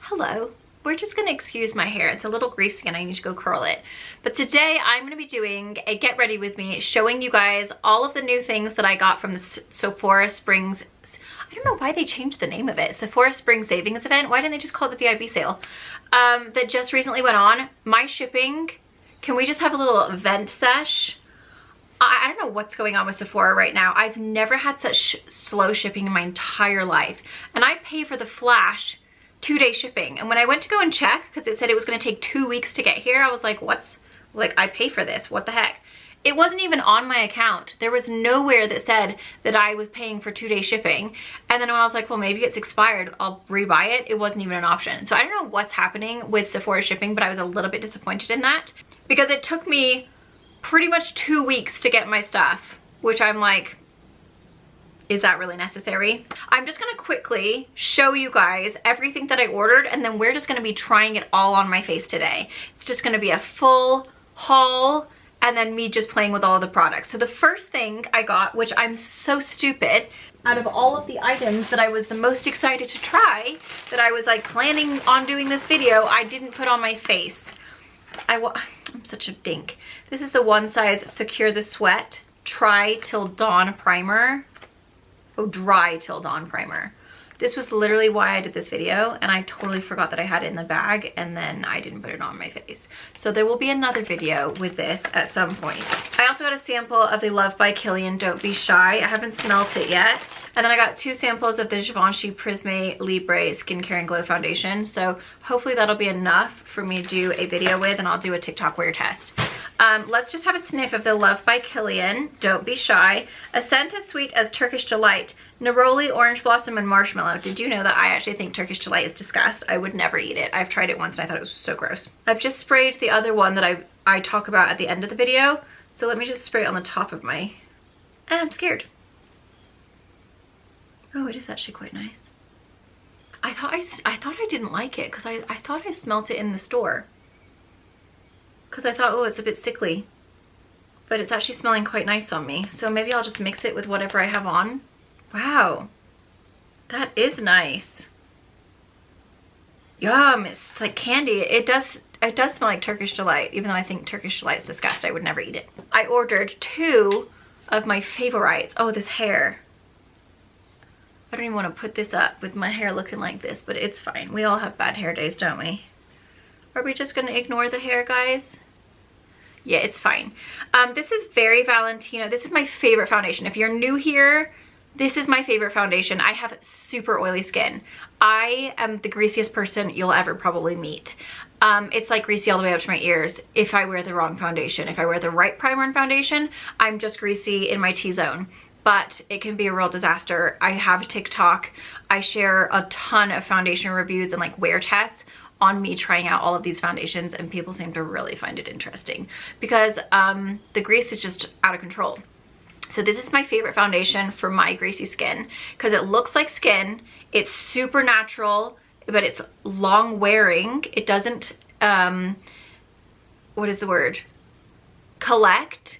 Hello. We're just gonna excuse my hair. It's a little greasy and I need to go curl it. But today I'm gonna be doing a get ready with me, showing you guys all of the new things that I got from the Sephora Springs. I don't know why they changed the name of it. Sephora Spring Savings event. Why didn't they just call it the VIP sale? That just recently went on. My shipping, can we just have a little event sesh? I don't know what's going on with Sephora right now. I've never had such slow shipping in my entire life. And I pay for the flash 2-day shipping. And when I went to go and check, because it said it was going to take 2 weeks to get here, I was like, I pay for this. What the heck? It wasn't even on my account. There was nowhere that said that I was paying for 2-day shipping. And then when I was like, well, maybe it's expired, I'll rebuy it. It wasn't even an option. So I don't know what's happening with Sephora shipping, but I was a little bit disappointed in that because it took me pretty much 2 weeks to get my stuff, which I'm like, is that really necessary? I'm just gonna quickly show you guys everything that I ordered, and then we're just gonna be trying it all on my face today. It's just gonna be a full haul and then me just playing with all of the products. So the first thing I got, which I'm so stupid, out of all of the items that I was the most excited to try, that I was like planning on doing this video, I didn't put on my face. I'm such a dink. This is the One Size Secure the Sweat Try Till Dawn Primer. Oh, Dry Till Dawn Primer. This was literally why I did this video, and I totally forgot that I had it in the bag, and then I didn't put it on my face. So there will be another video with this at some point. I also got a sample of the Love by Kilian Don't Be Shy. I haven't smelt it yet. And then I got 2 samples of the Givenchy Prisme Libre Skincare and Glow Foundation. So hopefully that'll be enough for me to do a video with, and I'll do a TikTok wear test. Let's just have a sniff of the Love by Kilian Don't Be Shy. A scent as sweet as Turkish Delight. Neroli, Orange Blossom, and Marshmallow. Did you know that I actually think Turkish Delight is disgust? I would never eat it. I've tried it once and I thought it was so gross. I've just sprayed the other one that I talk about at the end of the video. So let me just spray it on the top of my... I'm scared. Oh, it is actually quite nice. I thought I didn't like it because I thought I smelt it in the store. Because I thought, oh, it's a bit sickly. But it's actually smelling quite nice on me. So maybe I'll just mix it with whatever I have on. Wow. That is nice. Yum. It's like candy. It does smell like Turkish Delight, even though I think Turkish Delight is disgusting. I would never eat it. I ordered 2 of my favorites. Oh, this hair. I don't even want to put this up with my hair looking like this, but it's fine. We all have bad hair days, don't we? Are we just going to ignore the hair, guys? Yeah, it's fine. This is Very Valentino. This is my favorite foundation. If you're new here, this is my favorite foundation. I have super oily skin. I am the greasiest person you'll ever probably meet. It's like greasy all the way up to my ears if I wear the wrong foundation. If I wear the right primer and foundation, I'm just greasy in my T-zone. But it can be a real disaster. I have TikTok. I share a ton of foundation reviews and like wear tests on me trying out all of these foundations, and people seem to really find it interesting because the grease is just out of control. So this is my favorite foundation for my greasy skin because it looks like skin. It's super natural, but it's long wearing. It doesn't, what is the word? Collect.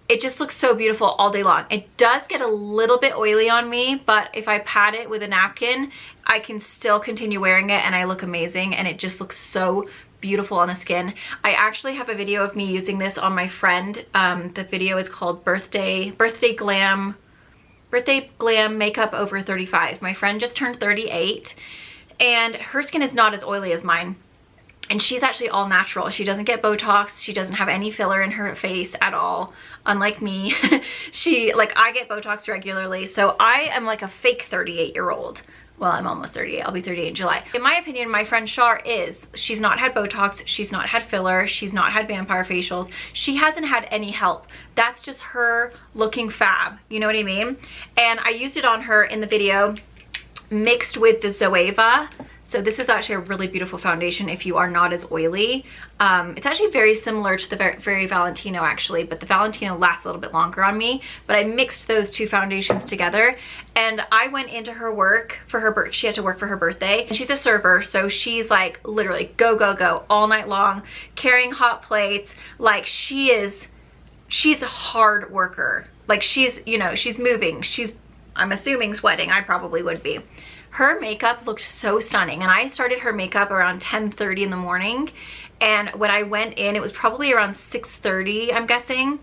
It just looks so beautiful all day long. It does get a little bit oily on me, but if I pat it with a napkin, I can still continue wearing it and I look amazing, and it just looks so beautiful on the skin. I actually have a video of me using this on my friend. The video is called Birthday Glam Makeup Over 35. My friend just turned 38 and her skin is not as oily as mine. And she's actually all natural. She doesn't get Botox. She doesn't have any filler in her face at all. Unlike me, I get Botox regularly. So I am like a fake 38-year-old. Well, I'm almost 38. I'll be 38 in July. In my opinion, my friend Char she's not had Botox. She's not had filler. She's not had vampire facials. She hasn't had any help. That's just her looking fab. You know what I mean? And I used it on her in the video mixed with the Zoeva. So this is actually a really beautiful foundation if you are not as oily. It's actually very similar to the Very Valentino actually, but the Valentino lasts a little bit longer on me. But I mixed those 2 foundations together and I went into her work for her she had to work for her birthday, and she's a server, so she's like literally go, go, go all night long, carrying hot plates. Like she's a hard worker. Like she's, you know, she's moving. I'm assuming sweating. I probably would be. Her makeup looked so stunning, and I started her makeup around 10:30 in the morning, and when I went in, it was probably around 6:30, I'm guessing,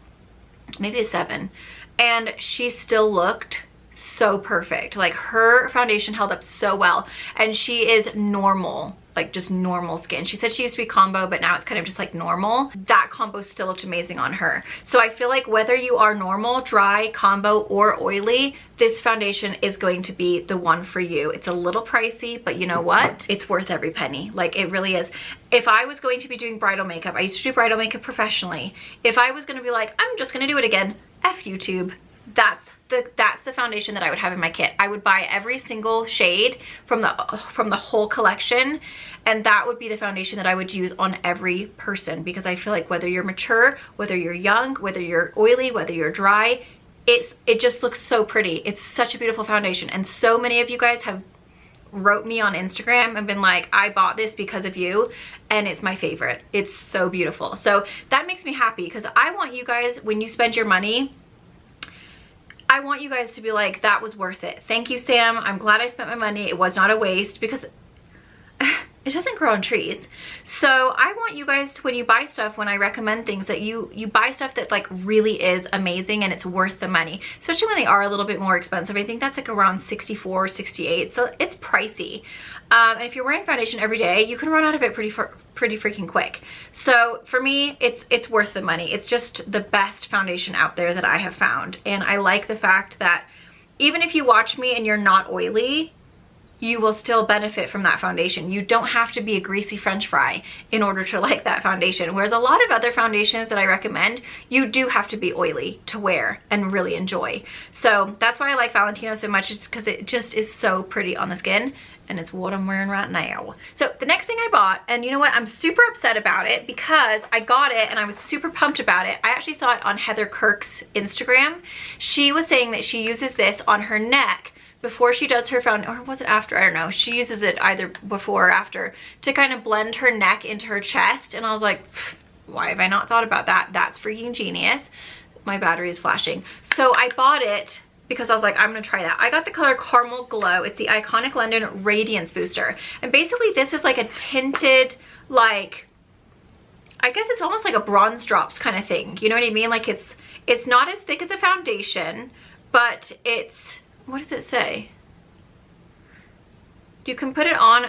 maybe 7, and she still looked so perfect. Like, her foundation held up so well, and she is normal, like just normal skin. She said she used to be combo, but now it's kind of just like normal. That combo still looked amazing on her. So I feel like whether you are normal, dry, combo, or oily, this foundation is going to be the one for you. It's a little pricey, but you know what? It's worth every penny. Like, it really is. If I was going to be doing bridal makeup, I used to do bridal makeup professionally. If I was gonna be like, I'm just gonna do it again, F YouTube, that's the foundation that I would have in my kit. I would buy every single shade from the whole collection, and that would be the foundation that I would use on every person, because I feel like whether you're mature, whether you're young, whether you're oily, whether you're dry, it just looks so pretty. It's such a beautiful foundation, and so many of you guys have wrote me on Instagram and been like, I bought this because of you, and it's my favorite. It's so beautiful. So that makes me happy, because I want you guys, when you spend your money, I want you guys to be like, that was worth it. Thank you, Sam. I'm glad I spent my money. It was not a waste, because it doesn't grow on trees. So I want you guys to, when you buy stuff, when I recommend things, that you buy stuff that like really is amazing and it's worth the money, especially when they are a little bit more expensive. I think that's like around 64, 68. So it's pricey. And if you're wearing foundation every day, you can run out of it pretty freaking quick. So for me, it's worth the money. It's just the best foundation out there that I have found. And I like the fact that even if you watch me and you're not oily, you will still benefit from that foundation. You don't have to be a greasy French fry in order to like that foundation. Whereas a lot of other foundations that I recommend, you do have to be oily to wear and really enjoy. So that's why I like Valentino so much, is because it just is so pretty on the skin, and it's what I'm wearing right now. So the next thing I bought, and you know what, I'm super upset about it, because I got it and I was super pumped about it. I actually saw it on Heather Kirk's Instagram. She was saying that she uses this on her neck before she does her foundation, or was it after? I don't know. She uses it either before or after to kind of blend her neck into her chest. And I was like, why have I not thought about that? That's freaking genius. My battery is flashing. So I bought it because I was like, I'm gonna try that. I got the color Caramel Glow. It's the Iconic London Radiance Booster. And basically this is like a tinted, like, I guess it's almost like a bronze drops kind of thing. You know what I mean? Like, it's not as thick as a foundation, but it's, what does it say? You can put it on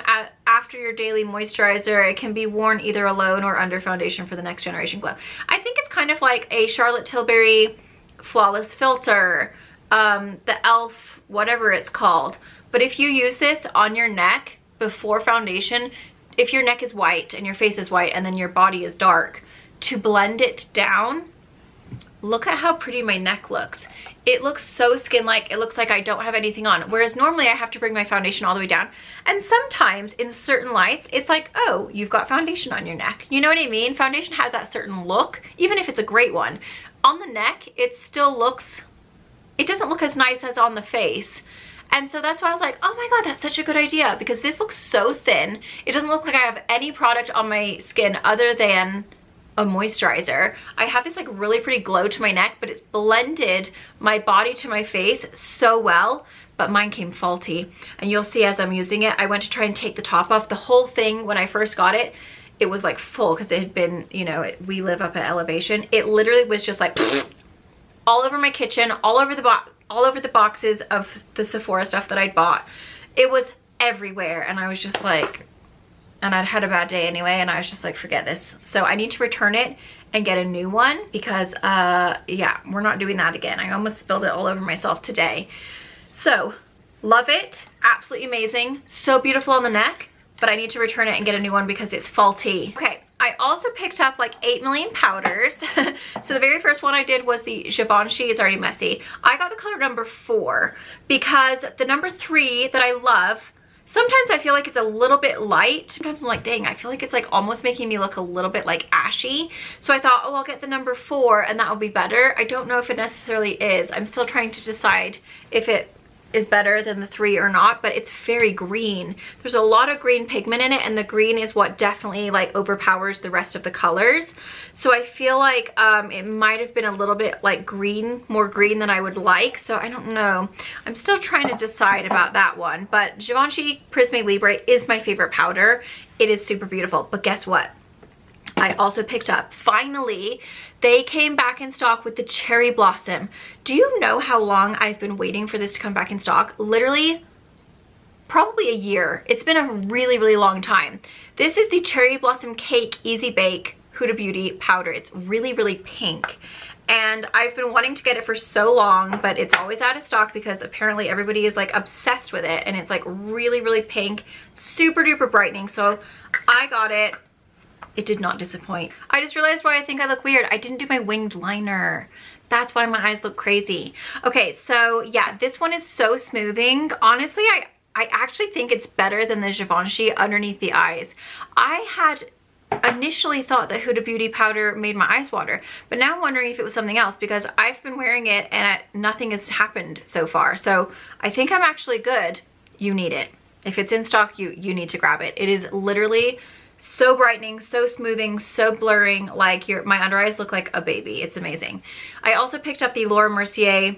after your daily moisturizer. It can be worn either alone or under foundation for the next generation glow. I think it's kind of like a Charlotte Tilbury Flawless Filter, the e.l.f. whatever it's called. But if you use this on your neck before foundation, if your neck is white and your face is white and then your body is dark, to blend it down, look at how pretty my neck looks. It looks so skin-like. It looks like I don't have anything on. Whereas normally I have to bring my foundation all the way down. And sometimes in certain lights, it's like, oh, you've got foundation on your neck. You know what I mean? Foundation has that certain look, even if it's a great one. On the neck, it still looks, it doesn't look as nice as on the face. And so that's why I was like, oh my God, that's such a good idea, because this looks so thin. It doesn't look like I have any product on my skin other than a moisturizer. I have this like really pretty glow to my neck, but it's blended my body to my face so well, but mine came faulty. And you'll see as I'm using it, I went to try and take the top off. The whole thing, when I first got it, it was like full, because it had been, you know, we live up at elevation. It literally was just like all over my kitchen, all over the boxes of the Sephora stuff that I'd bought. It was everywhere, and I was just like, and I'd had a bad day anyway, and I was just like, forget this. So I need to return it and get a new one, because yeah, we're not doing that again. I almost spilled it all over myself today. So love it, absolutely amazing, so beautiful on the neck, but I need to return it and get a new one because it's faulty. Okay, I also picked up like 8 million powders. So the very first one I did was the Givenchy, it's already messy. I got the color number 4 because the number 3 that I love, sometimes I feel like it's a little bit light. Sometimes I'm like, dang, I feel like it's like almost making me look a little bit like ashy. So I thought, oh, I'll get the number 4 and that will be better. I don't know if it necessarily is. I'm still trying to decide if it is better than the 3 or not, but it's very green. There's a lot of green pigment in it, and the green is what definitely like overpowers the rest of the colors. So I feel like it might have been a little bit like green, more green than I would like. So I don't know. I'm still trying to decide about that one, but Givenchy Prisme Libre is my favorite powder. It is super beautiful, but guess what? I also picked up, finally, they came back in stock with the Cherry Blossom. Do you know how long I've been waiting for this to come back in stock? Literally, probably a year. It's been a really, really long time. This is the Cherry Blossom Cake Easy Bake Huda Beauty powder. It's really, really pink. And I've been wanting to get it for so long, but it's always out of stock because apparently everybody is like obsessed with it. And it's like really, really pink, super duper brightening. So I got it. It did not disappoint. I just realized why I think I look weird. I didn't do my winged liner. That's why my eyes look crazy. Okay, so yeah, this one is so smoothing. Honestly, I actually think it's better than the Givenchy underneath the eyes. I had initially thought that Huda Beauty powder made my eyes water, but now I'm wondering if it was something else because I've been wearing it and nothing has happened so far. So I think I'm actually good. You need it. If it's in stock, you need to grab it. It is literally so brightening, so smoothing, so blurring, like my under eyes look like a baby. It's amazing. I also picked up the Laura Mercier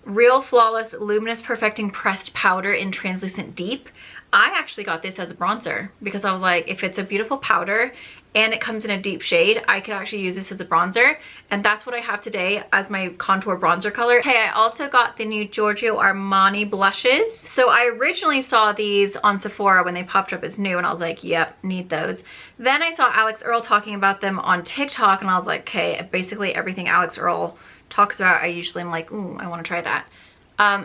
Real Flawless Luminous Perfecting Pressed Powder in Translucent Deep. I actually got this as a bronzer because I was like, if it's a beautiful powder and it comes in a deep shade, I could actually use this as a bronzer. And that's what I have today as my contour bronzer color. Okay, I also got the new Giorgio Armani blushes. So I originally saw these on Sephora when they popped up as new and I was like, yep, need those. Then I saw Alex Earl talking about them on TikTok and I was like, okay, basically everything Alex Earl talks about, I usually am like, ooh, I want to try that.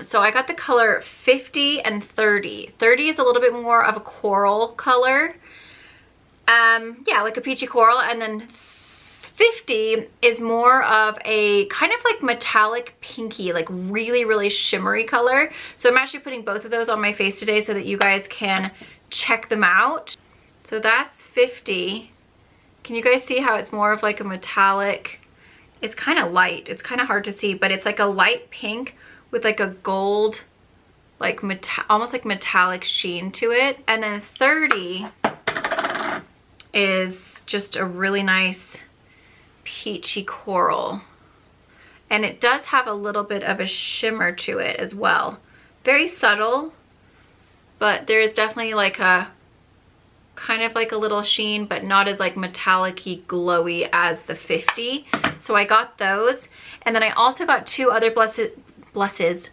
So I got the color 50 and 30. 30 is a little bit more of a coral color. Yeah, like a peachy coral. And then 50 is more of a kind of like metallic pinky, like really, really shimmery color. So I'm actually putting both of those on my face today so that you guys can check them out. So that's 50. Can you guys see how it's more of like a metallic? It's kind of light. It's kind of hard to see, but it's like a light pink with like a gold, like almost like metallic sheen to it. And then 30 is just a really nice peachy coral. And it does have a little bit of a shimmer to it as well. Very subtle, but there is definitely like a kind of like a little sheen, but not as like metallic-y glowy as the 50. So I got those. And then I also got 2 other blushes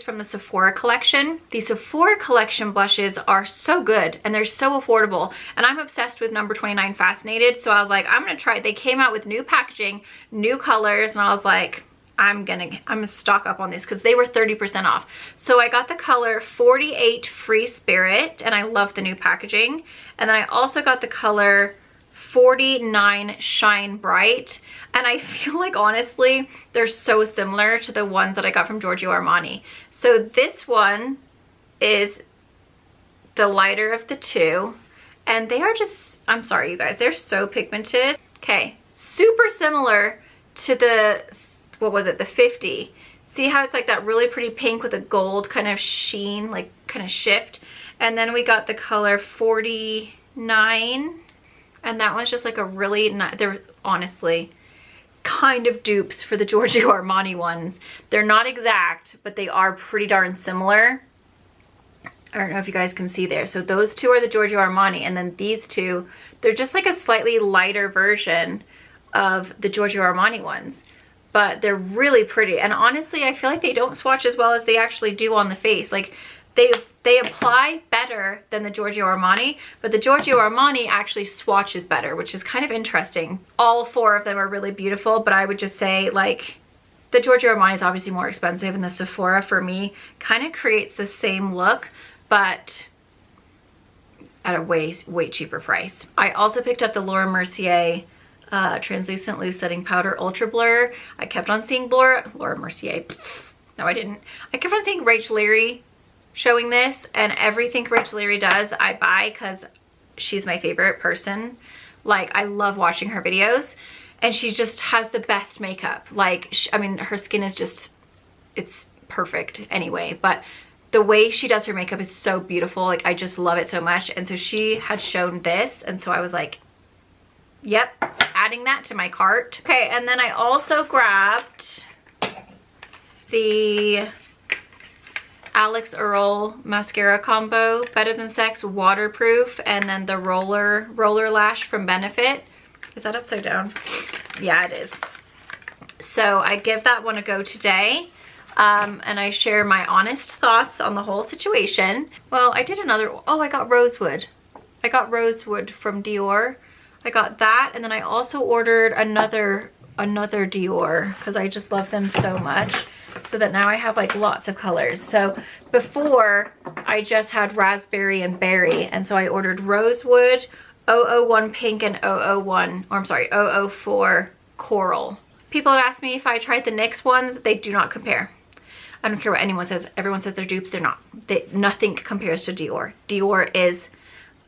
from the Sephora collection. The Sephora collection blushes are so good and they're so affordable. And I'm obsessed with number 29 Fascinated. So I was like, I'm gonna try it. They came out with new packaging, new colors, and I was like, I'm gonna stock up on this because they were 30% off. So I got the color 48 Free Spirit and I love the new packaging. And then I also got the color 49 Shine Bright. And I feel like honestly, they're so similar to the ones that I got from Giorgio Armani. So this one is the lighter of the two. And they are just, I'm sorry you guys, they're so pigmented. Okay, super similar to the, what was it, the 50. See how it's like that really pretty pink with a gold kind of sheen, like kind of shift. And then we got the color 49. And that one's just like a really nice, there was honestly kind of dupes for the Giorgio Armani ones. They're not exact, but they are pretty darn similar. I don't know if you guys can see there. So those 2 are the Giorgio Armani, and then these 2, they're just like a slightly lighter version of the Giorgio Armani ones. But they're really pretty. And honestly, I feel like they don't swatch as well as they actually do on the face. Like they apply better than the Giorgio Armani, but the Giorgio Armani actually swatches better, which is kind of interesting. All 4 of them are really beautiful, but I would just say like the Giorgio Armani is obviously more expensive, and the Sephora for me kind of creates the same look, but at a way cheaper price. I also picked up the Laura Mercier Translucent Loose Setting Powder Ultra Blur. I kept on seeing Laura Mercier. No, I didn't. I kept on seeing Rach Leary showing this, and everything Rach Leary does I buy because she's my favorite person. Like, I love watching her videos, and she just has the best makeup. Like, I mean, her skin is just, it's perfect anyway, but the way she does her makeup is so beautiful. Like, I just love it so much. And so she had shown this, and so I was like, yep, adding that to my cart. Okay, and then I also grabbed the Alex Earl mascara combo, Better Than Sex waterproof, and then the roller lash from Benefit. Is that upside down? Yeah, it is. So I give that one a go today. And I share my honest thoughts on the whole situation. Well, I did another, oh, I got Rosewood. I got Rosewood from Dior. I got that, and then I also ordered another Dior because I just love them so much. So that now I have like lots of colors. So before I just had raspberry and berry, and so I ordered Rosewood, 001 pink, and 001, or I'm sorry, 004 coral. People have asked me if I tried the NYX ones. They do not compare. I don't care what anyone says. Everyone says they're dupes. They're not. Nothing compares to Dior. Dior is,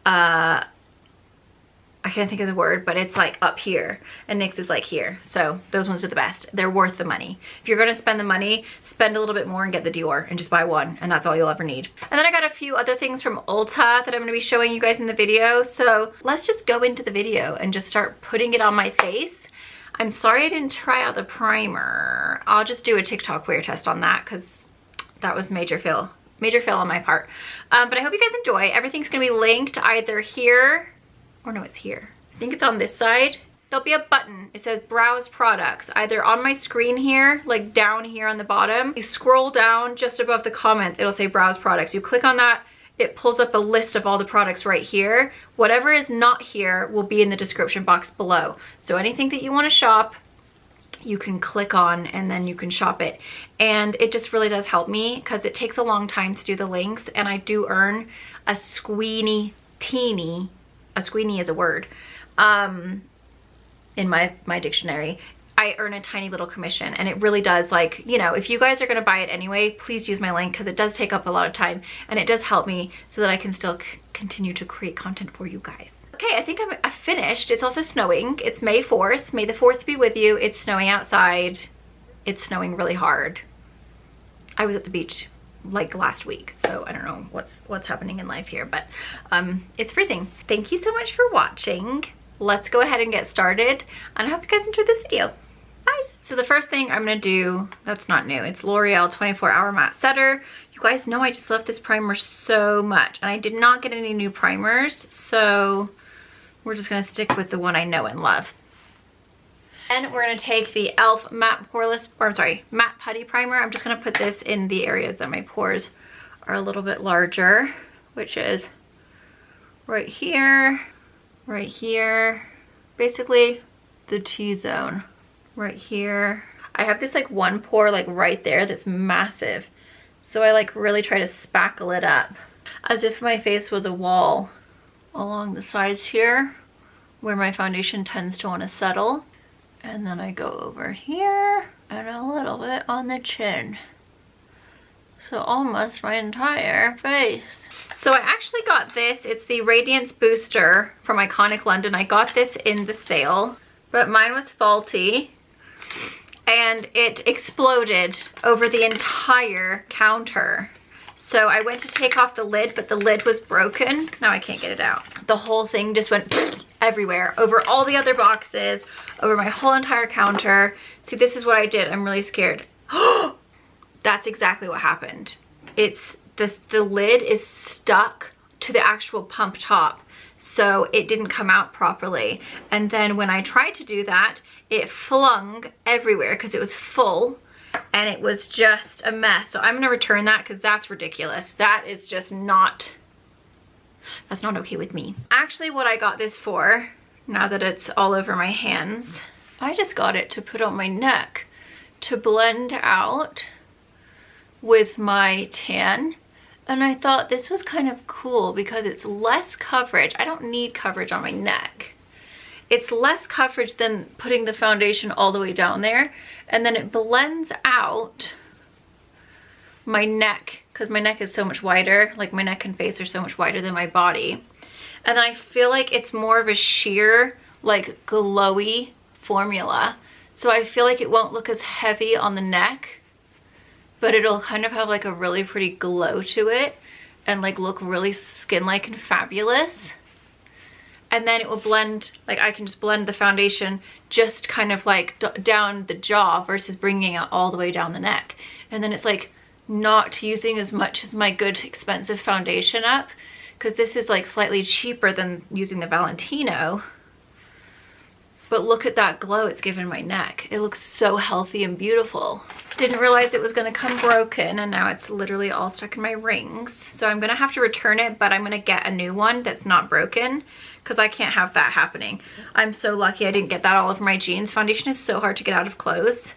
I can't think of the word, but it's like up here, and NYX is like here. So those ones are the best. They're worth the money. If you're gonna spend the money, spend a little bit more and get the Dior, and just buy one, and that's all you'll ever need. And then I got a few other things from Ulta that I'm gonna be showing you guys in the video. So let's just go into the video and just start putting it on my face. I'm sorry I didn't try out the primer. I'll just do a TikTok wear test on that because that was major fail on my part. But I hope you guys enjoy. Everything's gonna be linked either here, or no, it's here. I think it's on this side. There'll be a button. It says browse products, either on my screen here, like down here on the bottom. You scroll down just above the comments, it'll say browse products. You click on that, it pulls up a list of all the products right here. Whatever is not here will be in the description box below. So anything that you want to shop, you can click on and then you can shop it. And it just really does help me because it takes a long time to do the links, and I do earn a squeeny teeny, a squeeny is a word, in my dictionary. I earn a tiny little commission, and it really does, like, you know, if you guys are gonna buy it anyway, please use my link because it does take up a lot of time, and it does help me so that I can still continue to create content for you guys. Okay, I think I'm finished. It's also snowing. It's May 4th. May the 4th be with you. It's snowing outside. It's snowing really hard. I was at the beach like last week, so I don't know what's happening in life here, but it's freezing. Thank you so much for watching. Let's go ahead and get started, and I hope you guys enjoyed this video. Bye. So the first thing I'm gonna do, that's not new, it's L'Oreal 24-Hour Matte Setter. You guys know I just love this primer so much, and I did not get any new primers, so we're just gonna stick with the one I know and love. And we're gonna take the e.l.f. Matte Poreless, or I'm sorry, Matte Putty Primer. I'm just gonna put this in the areas that my pores are a little bit larger, which is right here, basically the T-zone, right here. I have this like one pore like right there that's massive. So I like really try to spackle it up as if my face was a wall along the sides here where my foundation tends to want to settle. And then I go over here and a little bit on the chin. So almost my entire face. So I actually got this. It's the Radiance Booster from Iconic London. I got this in the sale, but mine was faulty and it exploded over the entire counter. So I went to take off the lid, but the lid was broken. Now I can't get it out. The whole thing just went everywhere, over all the other boxes, over my whole entire counter. See, this is what I did. I'm really scared. That's exactly what happened. It's the lid is stuck to the actual pump top, so it didn't come out properly. And then when I tried to do that, it flung everywhere because it was full, and it was just a mess. So I'm gonna return that because that's ridiculous. That is just not, that's not okay with me. Actually, what I got this for, now that it's all over my hands, I just got it to put on my neck to blend out with my tan. And I thought this was kind of cool because it's less coverage. I don't need coverage on my neck. It's less coverage than putting the foundation all the way down there. And then it blends out my neck, because my neck is so much wider. Like, my neck and face are so much wider than my body. And then I feel like it's more of a sheer, like, glowy formula. So I feel like it won't look as heavy on the neck, but it'll kind of have like a really pretty glow to it and like look really skin-like and fabulous. And then it will blend, like I can just blend the foundation just kind of like down the jaw versus bringing it all the way down the neck. And then it's like not using as much as my good expensive foundation up, because this is like slightly cheaper than using the Valentino. But look at that glow it's given my neck. It looks so healthy and beautiful. Didn't realize it was gonna come broken, and now it's literally all stuck in my rings. So I'm gonna have to return it, but I'm gonna get a new one that's not broken, because I can't have that happening. I'm so lucky I didn't get that all over my jeans. Foundation is so hard to get out of clothes,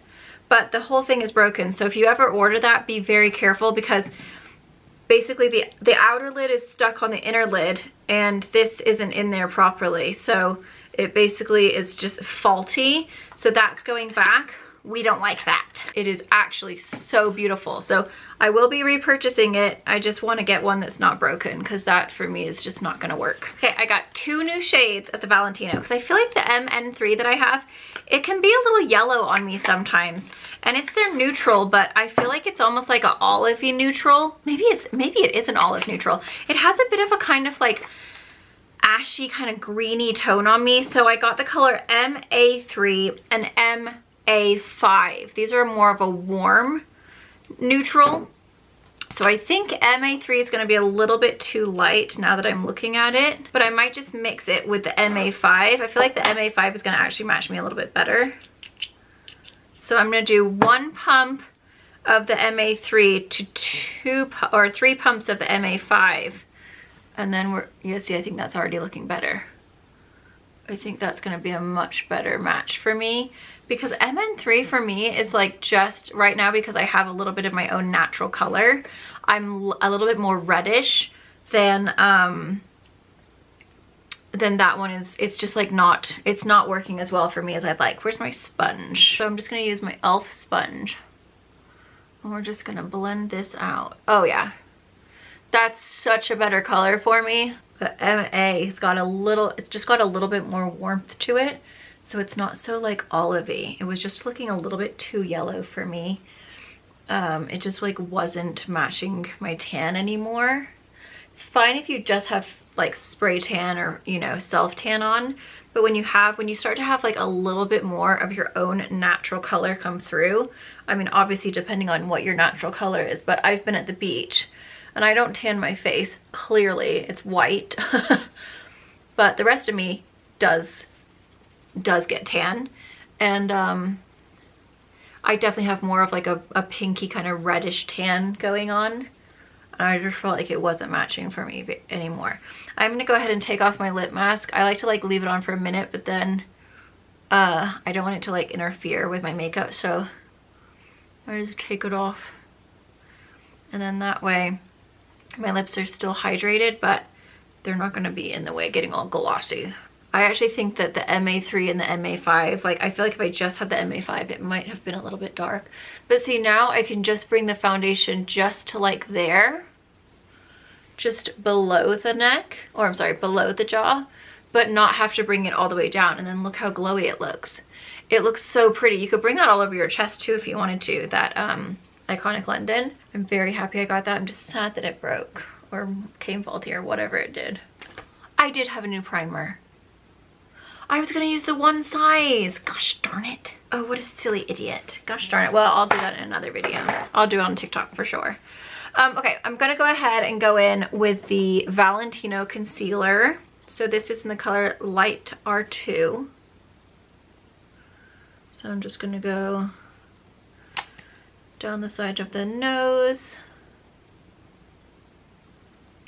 but the whole thing is broken. So if you ever order that, be very careful, because basically the outer lid is stuck on the inner lid and this isn't in there properly. So it basically is just faulty. So that's going back. We don't like that. It is actually so beautiful. So I will be repurchasing it. I just want to get one that's not broken, because that for me is just not going to work. Okay, I got 2 new shades of the Valentino, because I feel like the MN3 that I have, it can be a little yellow on me sometimes. And it's their neutral, but I feel like it's almost like an olivey neutral. Maybe it is an olive neutral. It has a bit of a kind of like ashy kind of greeny tone on me. So I got the color MA3 and MA5. These are more of a warm neutral. So I think MA3 is going to be a little bit too light now that I'm looking at it, but I might just mix it with the MA5. I feel like the MA5 is going to actually match me a little bit better. So I'm going to do 1 pump of the MA3 to 3 pumps of the MA5. And then see, I think that's already looking better. I think that's going to be a much better match for me, because MN3 for me is like just right now, because I have a little bit of my own natural color. I'm a little bit more reddish than that one is. It's just like it's not working as well for me as I'd like. Where's my sponge? So I'm just going to use my e.l.f. sponge. And we're just going to blend this out. Oh yeah. That's such a better color for me. The MA has got it's just got a little bit more warmth to it. So it's not so like olivey. It was just looking a little bit too yellow for me. It just like wasn't matching my tan anymore. It's fine if you just have like spray tan or, you know, self tan on. But when you start to have like a little bit more of your own natural color come through, I mean, obviously depending on what your natural color is, but I've been at the beach and I don't tan my face. Clearly it's white, but the rest of me does get tan. And I definitely have more of like a pinky kind of reddish tan going on. I just felt like it wasn't matching for me anymore. I'm gonna go ahead and take off my lip mask. I like to like leave it on for a minute, but then I don't want it to like interfere with my makeup, so I just take it off. And then that way my lips are still hydrated, but they're not gonna be in the way getting all glossy. I actually think that the MA3 and the MA5, like I feel like if I just had the MA5, it might have been a little bit dark. But see, now I can just bring the foundation just to like there, just below the neck, or I'm sorry, below the jaw, but not have to bring it all the way down. And then look how glowy it looks. It looks so pretty. You could bring that all over your chest too if you wanted to, that Iconic London. I'm very happy I got that. I'm just sad that it broke or came faulty or whatever it did. I did have a new primer. I was gonna use the one size. Gosh darn it. Oh, what a silly idiot. Gosh darn it. Well, I'll do that in another video. I'll do it on TikTok for sure. Okay, I'm gonna go ahead and go in with the Valentino concealer. So this is in the color Light R2. So I'm just gonna go down the side of the nose,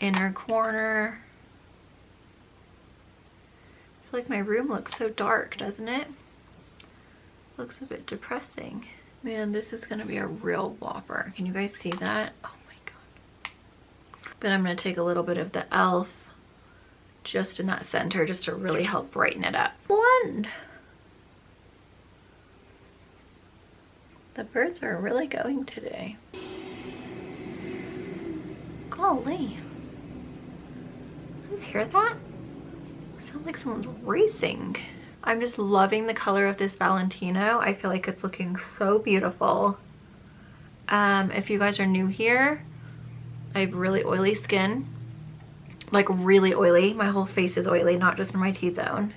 inner corner. Like my room looks so dark, doesn't it? Looks a bit depressing. Man, this is gonna be a real whopper. Can you guys see that? Oh my god. Then I'm gonna take a little bit of the e.l.f. just in that center, just to really help brighten it up. Blend. The birds are really going today. Golly. Did you hear that? Sounds like someone's racing. I'm just loving the color of this Valentino. I feel like it's looking so beautiful. If you guys are new here, I have really oily skin, like really oily. My whole face is oily, not just in my T-zone.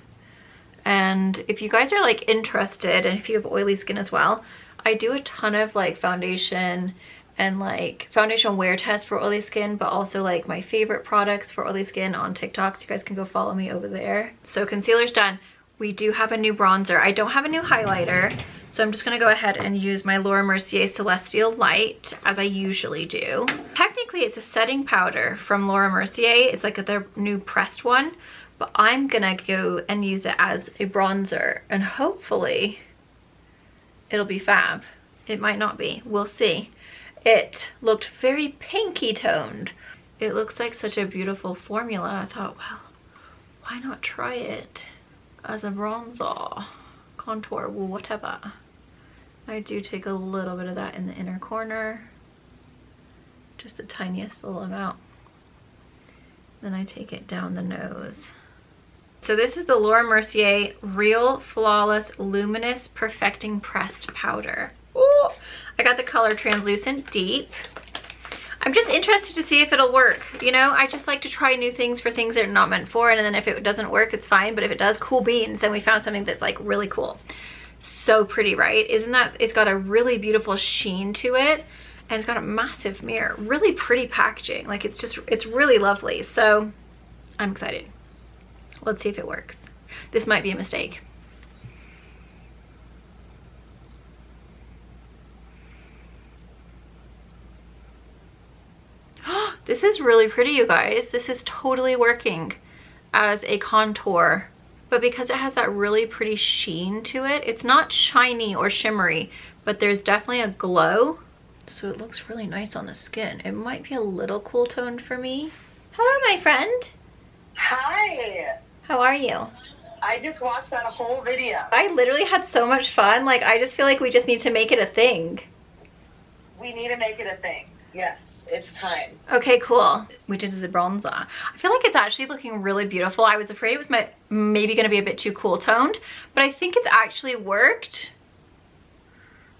And if you guys are like interested, and if you have oily skin as well, I do a ton of like foundation and like foundation wear tests for oily skin, but also like my favorite products for oily skin on TikTok. So you guys can go follow me over there. So concealer's done. We do have a new bronzer. I don't have a new highlighter, so I'm just gonna go ahead and use my Laura Mercier Celestial Light as I usually do. Technically it's a setting powder from Laura Mercier. It's like their new pressed one, but I'm gonna go and use it as a bronzer, and hopefully it'll be fab. It might not be, we'll see. It looked very pinky toned. It looks like such a beautiful formula. I thought, well, why not try it as a bronzer, contour, well, whatever. I do take a little bit of that in the inner corner, just the tiniest little amount. Then I take it down the nose. So this is the Laura Mercier Real Flawless Luminous Perfecting Pressed Powder. Ooh, I got the color Translucent Deep. I'm just interested to see if it'll work. You know, I just like to try new things for things that are not meant for, and then if it doesn't work, it's fine. But if it does, cool beans. Then we found something that's like really cool. So pretty, right? Isn't that? It's got a really beautiful sheen to it, and it's got a massive mirror. Really pretty packaging. Like it's really lovely. So I'm excited. Let's see if it works. This might be a mistake. This is really pretty, you guys. This is totally working as a contour, but because it has that really pretty sheen to it, it's not shiny or shimmery, but there's definitely a glow. So it looks really nice on the skin. It might be a little cool toned for me. Hello, my friend. Hi. How are you? I just watched that whole video. I literally had so much fun. Like, I just feel like we just need to make it a thing. We need to make it a thing. Yes, it's time. Okay, cool. We did the bronzer. I feel like it's actually looking really beautiful. I was afraid it was maybe going to be a bit too cool toned, but I think it's actually worked.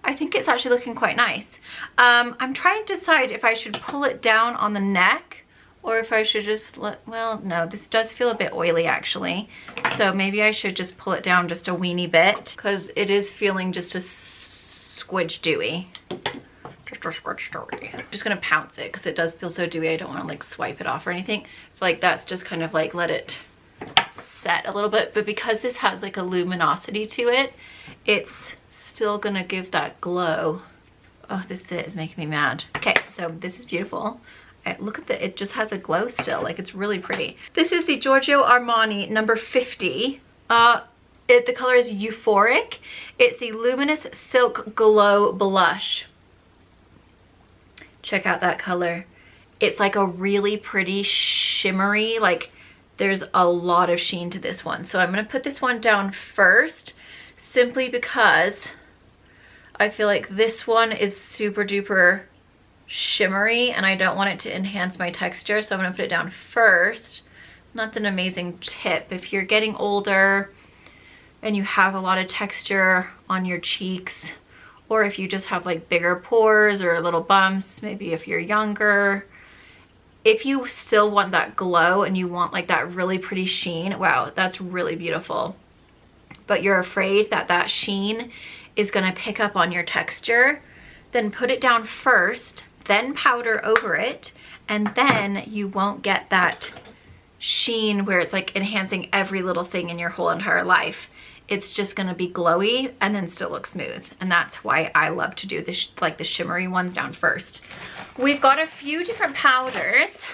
I think it's actually looking quite nice. I'm trying to decide if I should pull it down on the neck or if I should just well, no, this does feel a bit oily actually. So maybe I should just pull it down just a weeny bit because it is feeling just a squidge dewy. Just a squidge dewy. I'm just gonna pounce it because it does feel so dewy. I don't want to like swipe it off or anything. I feel like that's just kind of like let it set a little bit, but because this has like a luminosity to it, it's still gonna give that glow. Oh, this is making me mad. Okay, so this is beautiful. Look at it just has a glow still, like it's really pretty. This is the Giorgio Armani number 50. The color is Euphoric. It's the Luminous Silk Glow Blush. Check out that color. It's like a really pretty shimmery, like there's a lot of sheen to this one. So I'm gonna put this one down first, simply because I feel like this one is super duper shimmery and I don't want it to enhance my texture, so I'm gonna put it down first. And that's an amazing tip if you're getting older and you have a lot of texture on your cheeks, or if you just have like bigger pores or little bumps, maybe if you're younger. If you still want that glow and you want like that really pretty sheen, wow, that's really beautiful. But you're afraid that that sheen is gonna pick up on your texture, then put it down first, then powder over it, and then you won't get that sheen where it's like enhancing every little thing in your whole entire life. It's just gonna be glowy and then still look smooth. And that's why I love to do this, like the shimmery ones down first. We've got a few different powders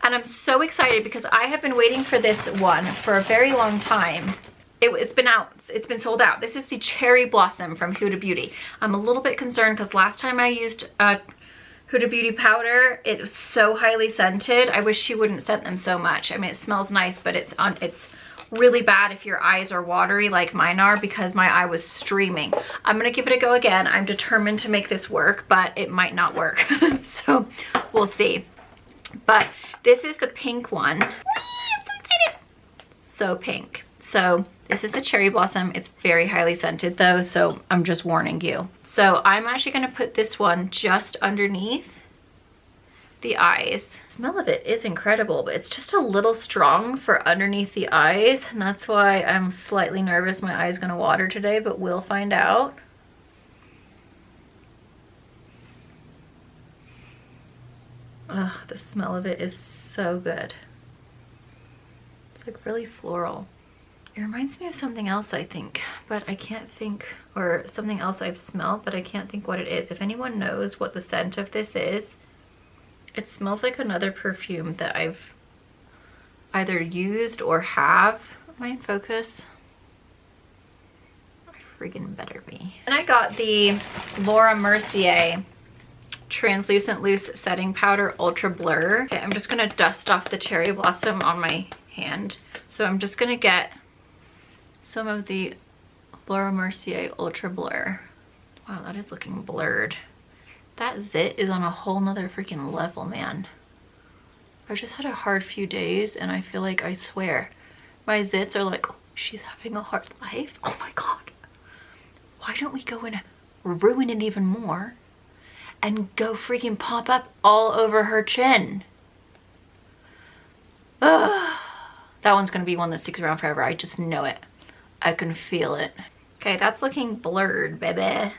and I'm so excited because I have been waiting for this one for a very long time. It's been out, it's been sold out. This is the Cherry Blossom from Huda Beauty. I'm a little bit concerned because last time I used Huda Beauty powder, it was so highly scented. I wish she wouldn't scent them so much. I mean, it smells nice, but it's really bad if your eyes are watery like mine are, because my eye was streaming. I'm gonna give it a go again. I'm determined to make this work, but it might not work. So we'll see. But this is the pink one. I'm so excited. So pink. So this is the Cherry Blossom. It's very highly scented though, so I'm just warning you. So I'm actually gonna put this one just underneath the eyes. The smell of it is incredible, but it's just a little strong for underneath the eyes, and that's why I'm slightly nervous my eye's gonna water today, but we'll find out. Oh, the smell of it is so good. It's like really floral. It reminds me of something else, I think, but I can't think, or something else I've smelled, but I can't think what it is. If anyone knows what the scent of this is, it smells like another perfume that I've either used or have. Am I in focus? I freaking better be. And I got the Laura Mercier Translucent Loose Setting Powder Ultra Blur. Okay, I'm just gonna dust off the Cherry Blossom on my hand. So I'm just gonna get some of the Laura Mercier Ultra Blur. Wow, that is looking blurred. That zit is on a whole nother freaking level, man. I've just had a hard few days and I feel like, I swear, my zits are like, oh, she's having a hard life. Oh my God. Why don't we go and ruin it even more and go freaking pop up all over her chin? Ugh. That one's gonna be one that sticks around forever. I just know it. I can feel it. Okay, that's looking blurred, baby.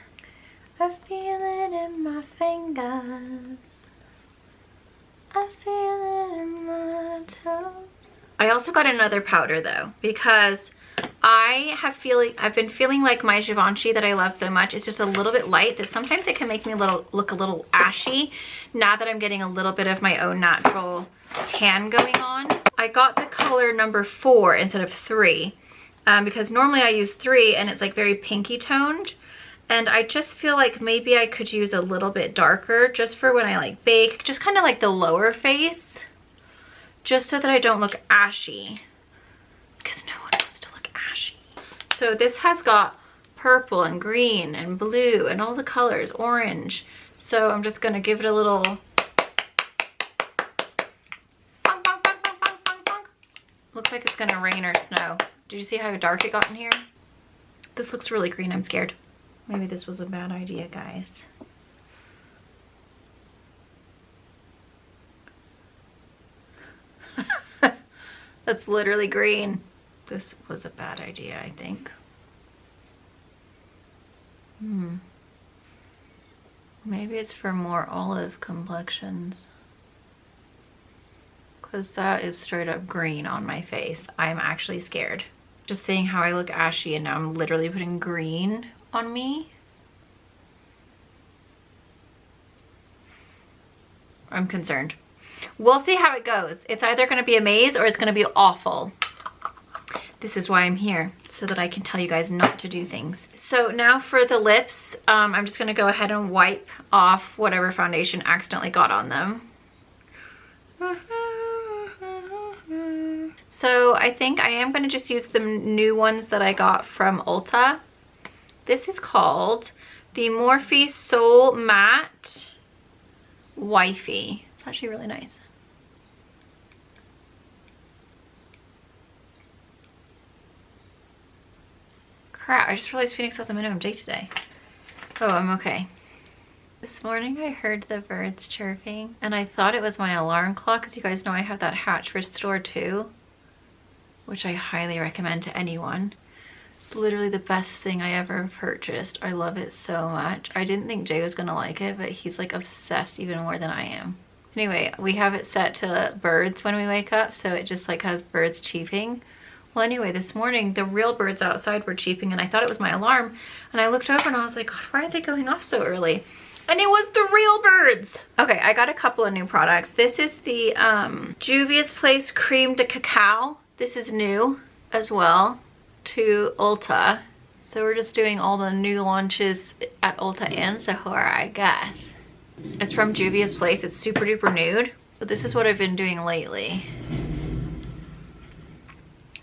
I feel it in my fingers. I feel it in my toes. I also got another powder though, because I've been feeling like my Givenchy that I love so much is just a little bit light, that sometimes it can make me look a little ashy. Now that I'm getting a little bit of my own natural tan going on, I got the color number 4 instead of 3, because normally I use 3 and it's like very pinky toned. And I just feel like maybe I could use a little bit darker just for when I like bake, just kind of like the lower face, just so that I don't look ashy, because no one wants to look ashy. So this has got purple and green and blue and all the colors, orange. So I'm just gonna give it a little bonk, bonk, bonk, bonk, bonk, bonk, bonk. Looks like it's gonna rain or snow. Did you see how dark it got in here? This looks really green, I'm scared. Maybe this was a bad idea, guys. That's literally green. This was a bad idea, I think. Maybe it's for more olive complexions, because that is straight up green on my face. I'm actually scared. Just seeing how I look ashy and now I'm literally putting green on me. I'm concerned. We'll see how it goes. It's either going to be a maze or it's going to be awful. This is why I'm here, so that I can tell you guys not to do things. So now for the lips, I'm just going to go ahead and wipe off whatever foundation accidentally got on them. So I think I am going to just use the new ones that I got from Ulta. This is called the Morphe Soul Matte Wifey. It's actually really nice. Crap, I just realized Phoenix has a minimum date today. Oh, I'm okay. This morning I heard the birds chirping and I thought it was my alarm clock, because you guys know I have that Hatchford store too, which I highly recommend to anyone. It's literally the best thing I ever purchased. I love it so much. I didn't think Jay was gonna like it, but he's like obsessed even more than I am. Anyway, we have it set to birds when we wake up, so it just like has birds cheeping. Well, anyway, this morning the real birds outside were cheeping and I thought it was my alarm, and I looked over and I was like, God, why are they going off so early? And it was the real birds. Okay, I got a couple of new products. This is the Juvia's Place Cream de Cacao. This is new as well to Ulta. So we're just doing all the new launches at Ulta and Sephora, I guess. It's from Juvia's Place. It's super duper nude, but this is what I've been doing lately. Oh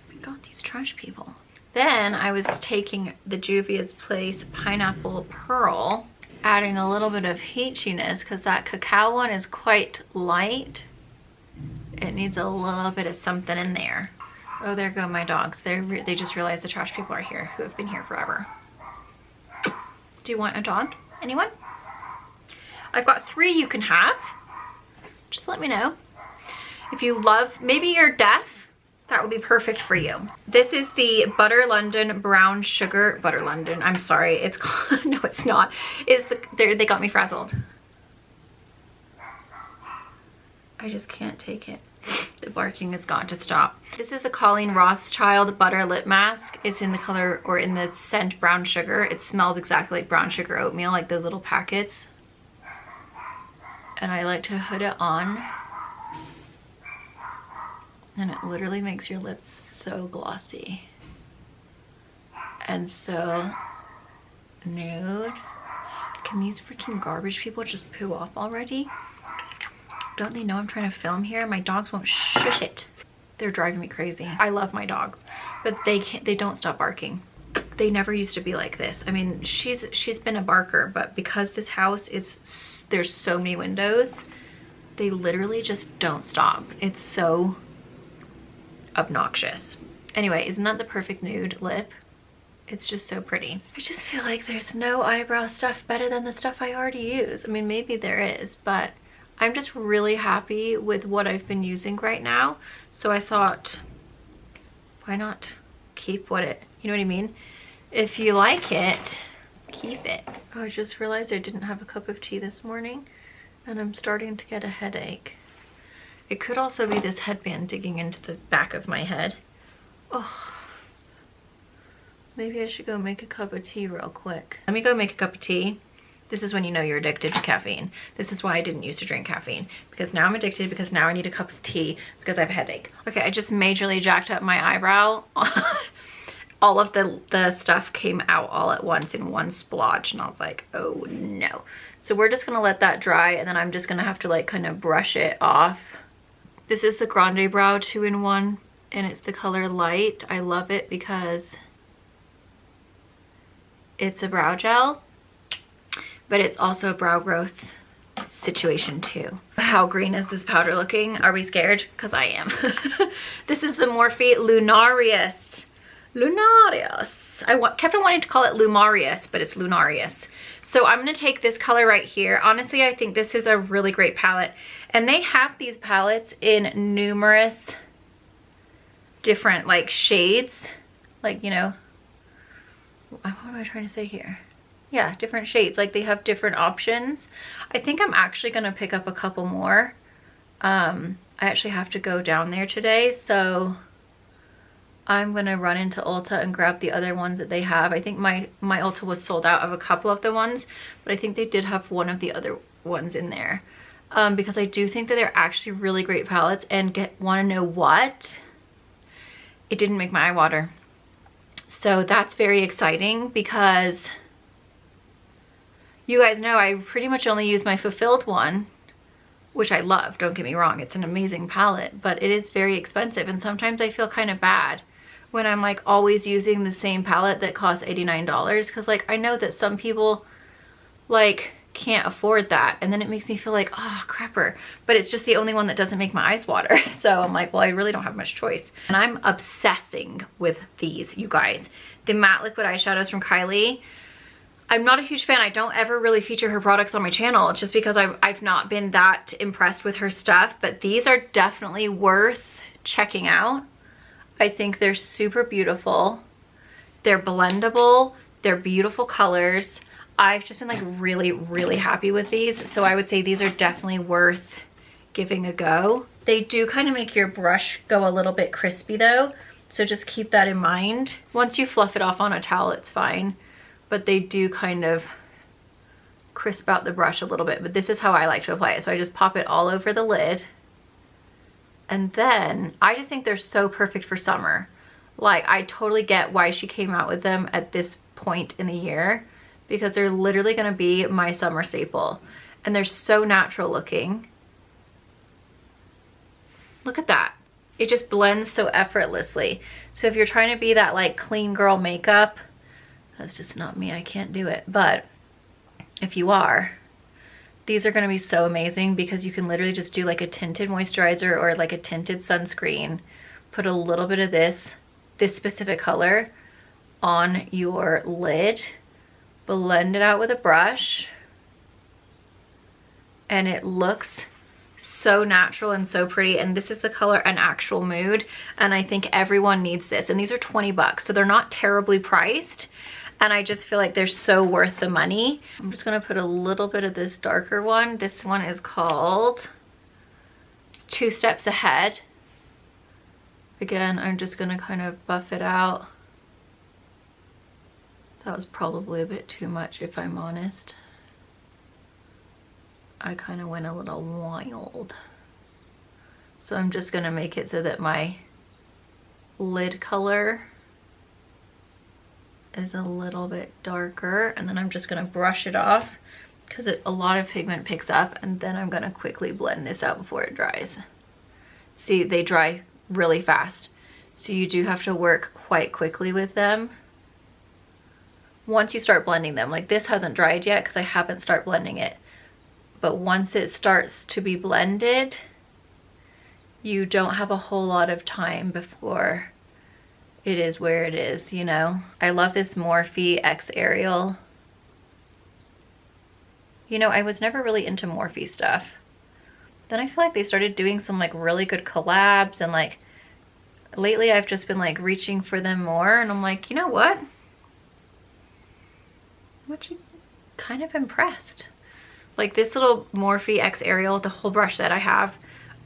my God, these trash people. Then I was taking the Juvia's Place Pineapple Pearl, adding a little bit of peachiness, because that cacao one is quite light. It needs a little bit of something in there. Oh, there go my dogs. They just realized the trash people are here who have been here forever. Do you want a dog? Anyone? I've got 3 you can have. Just let me know. If you love, maybe you're deaf, that would be perfect for you. This is the Butter London Brown Sugar, Butter London, I'm sorry, it's called, no it's not. They got me frazzled. I just can't take it. The barking has got to stop. This is the Colleen Rothschild Butter Lip Mask. It's in the color, or in the scent, Brown Sugar. It smells exactly like brown sugar oatmeal, like those little packets. And I like to put it on. And it literally makes your lips so glossy. And so nude. Can these freaking garbage people just poo off already? Don't they know I'm trying to film here? My dogs won't shush it. They're driving me crazy. I love my dogs, but they don't stop barking. They never used to be like this. I mean, she's been a barker, but because this house is, there's so many windows, they literally just don't stop. It's so obnoxious. Anyway, isn't that the perfect nude lip? It's just so pretty. I just feel like there's no eyebrow stuff better than the stuff I already use. I mean, maybe there is, but I'm just really happy with what I've been using right now. So I thought, why not keep what it, you know what I mean? If you like it, keep it. Oh, I just realized I didn't have a cup of tea this morning and I'm starting to get a headache. It could also be this headband digging into the back of my head. Oh, maybe I should go make a cup of tea real quick. Let me go make a cup of tea. This is when you know you're addicted to caffeine. This is why I didn't used to drink caffeine, because now I'm addicted, because now I need a cup of tea because I have a headache. Okay, I just majorly jacked up my eyebrow. All of the stuff came out all at once in one splotch, and I was like, oh no. So we're just gonna let that dry, and then I'm just gonna have to like kind of brush it off. This is the Grande Brow 2-in-1, and it's the color Light. I love it because it's a brow gel, but it's also a brow growth situation too. How green is this powder looking? Are we scared? Because I am. This is the Morphe Lunarius. Lunarius. I kept on wanting to call it Lumarius, but it's Lunarius. So I'm going to take this color right here. Honestly, I think this is a really great palette. And they have these palettes in numerous different like shades. Like, you know, what am I trying to say here? Yeah, different shades. Like they have different options. I think I'm actually going to pick up a couple more. I actually have to go down there today, so I'm going to run into Ulta and grab the other ones that they have. I think my Ulta was sold out of a couple of the ones, but I think they did have one of the other ones in there. Because I do think that they're actually really great palettes, and want to know what? It didn't make my eye water. So that's very exciting, because you guys know I pretty much only use my Fulfilled one, which I love, don't get me wrong, it's an amazing palette, but it is very expensive, and sometimes I feel kind of bad when I'm like always using the same palette that costs $89, because like I know that some people like can't afford that, and then it makes me feel like, oh crapper, but it's just the only one that doesn't make my eyes water. So I'm like, well, I really don't have much choice. And I'm obsessing with these, you guys. The matte liquid eyeshadows from Kylie. I'm not a huge fan. I don't ever really feature her products on my channel just because I've not been that impressed with her stuff, but these are definitely worth checking out. I think they're super beautiful. They're blendable. They're beautiful colors. I've just been like really, really happy with these. So I would say these are definitely worth giving a go. They do kind of make your brush go a little bit crispy though. So just keep that in mind. Once you fluff it off on a towel, it's fine. But they do kind of crisp out the brush a little bit. But this is how I like to apply it. So I just pop it all over the lid. And then I just think they're so perfect for summer. Like I totally get why she came out with them at this point in the year, because they're literally gonna be my summer staple. And they're so natural looking. Look at that. It just blends so effortlessly. So if you're trying to be that like clean girl makeup, that's just not me, I can't do it. But if you are, these are gonna be so amazing, because you can literally just do like a tinted moisturizer or like a tinted sunscreen, put a little bit of this specific color on your lid, blend it out with a brush, and it looks so natural and so pretty. And this is the color An Actual Mood, and I think everyone needs this. And these are 20 bucks, so they're not terribly priced, and I just feel like they're so worth the money. I'm just gonna put a little bit of this darker one. This one is called Two Steps Ahead. Again, I'm just gonna kind of buff it out. That was probably a bit too much, if I'm honest. I kind of went a little wild. So I'm just gonna make it so that my lid color is a little bit darker, and then I'm just gonna brush it off because a lot of pigment picks up, and then I'm gonna quickly blend this out before it dries. See, they dry really fast, so you do have to work quite quickly with them once you start blending them. Like this hasn't dried yet because I haven't started blending it, but once it starts to be blended, you don't have a whole lot of time before it is where it is, you know? I love this Morphe X Ariel. You know, I was never really into Morphe stuff. Then I feel like they started doing some like really good collabs, and like lately I've just been like reaching for them more, and I'm like, you know what? I'm actually kind of impressed. Like this little Morphe X Ariel, the whole brush set I have,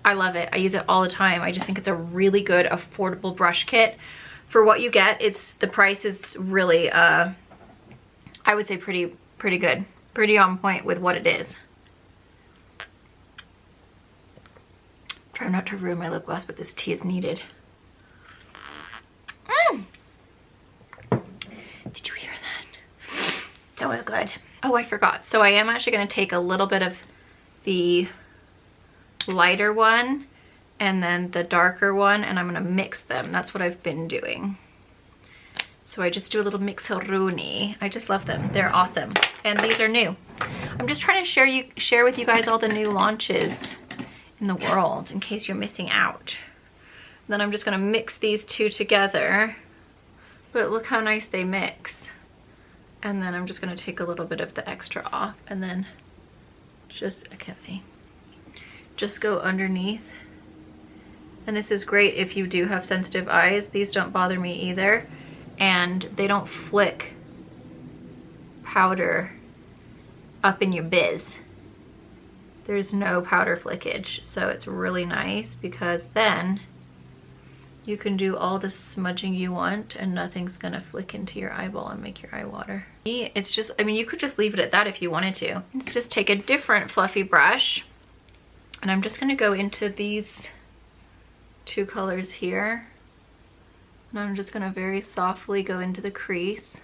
I love it. I use it all the time. I just think it's a really good affordable brush kit for what you get. The price is really I would say pretty good, pretty on point with what it is. Try not to ruin my lip gloss, but this tea is needed. Did you hear that? So good. Oh, I forgot. So I am actually going to take a little bit of the lighter one and then the darker one, and I'm going to mix them. That's what I've been doing. So I just do a little mixeroni. I just love them. They're awesome. And these are new. I'm just trying to share with you guys all the new launches in the world in case you're missing out. Then I'm just going to mix these two together. But look how nice they mix. And then I'm just going to take a little bit of the extra off, and then just, I can't see, just go underneath. And this is great if you do have sensitive eyes. These don't bother me either, and they don't flick powder up in your biz. There's no powder flickage, so it's really nice because then you can do all the smudging you want and nothing's gonna flick into your eyeball and make your eye water. It's just, I mean, you could just leave it at that if you wanted to. Let's just take a different fluffy brush, and I'm just gonna go into these two colors here. And I'm just gonna very softly go into the crease.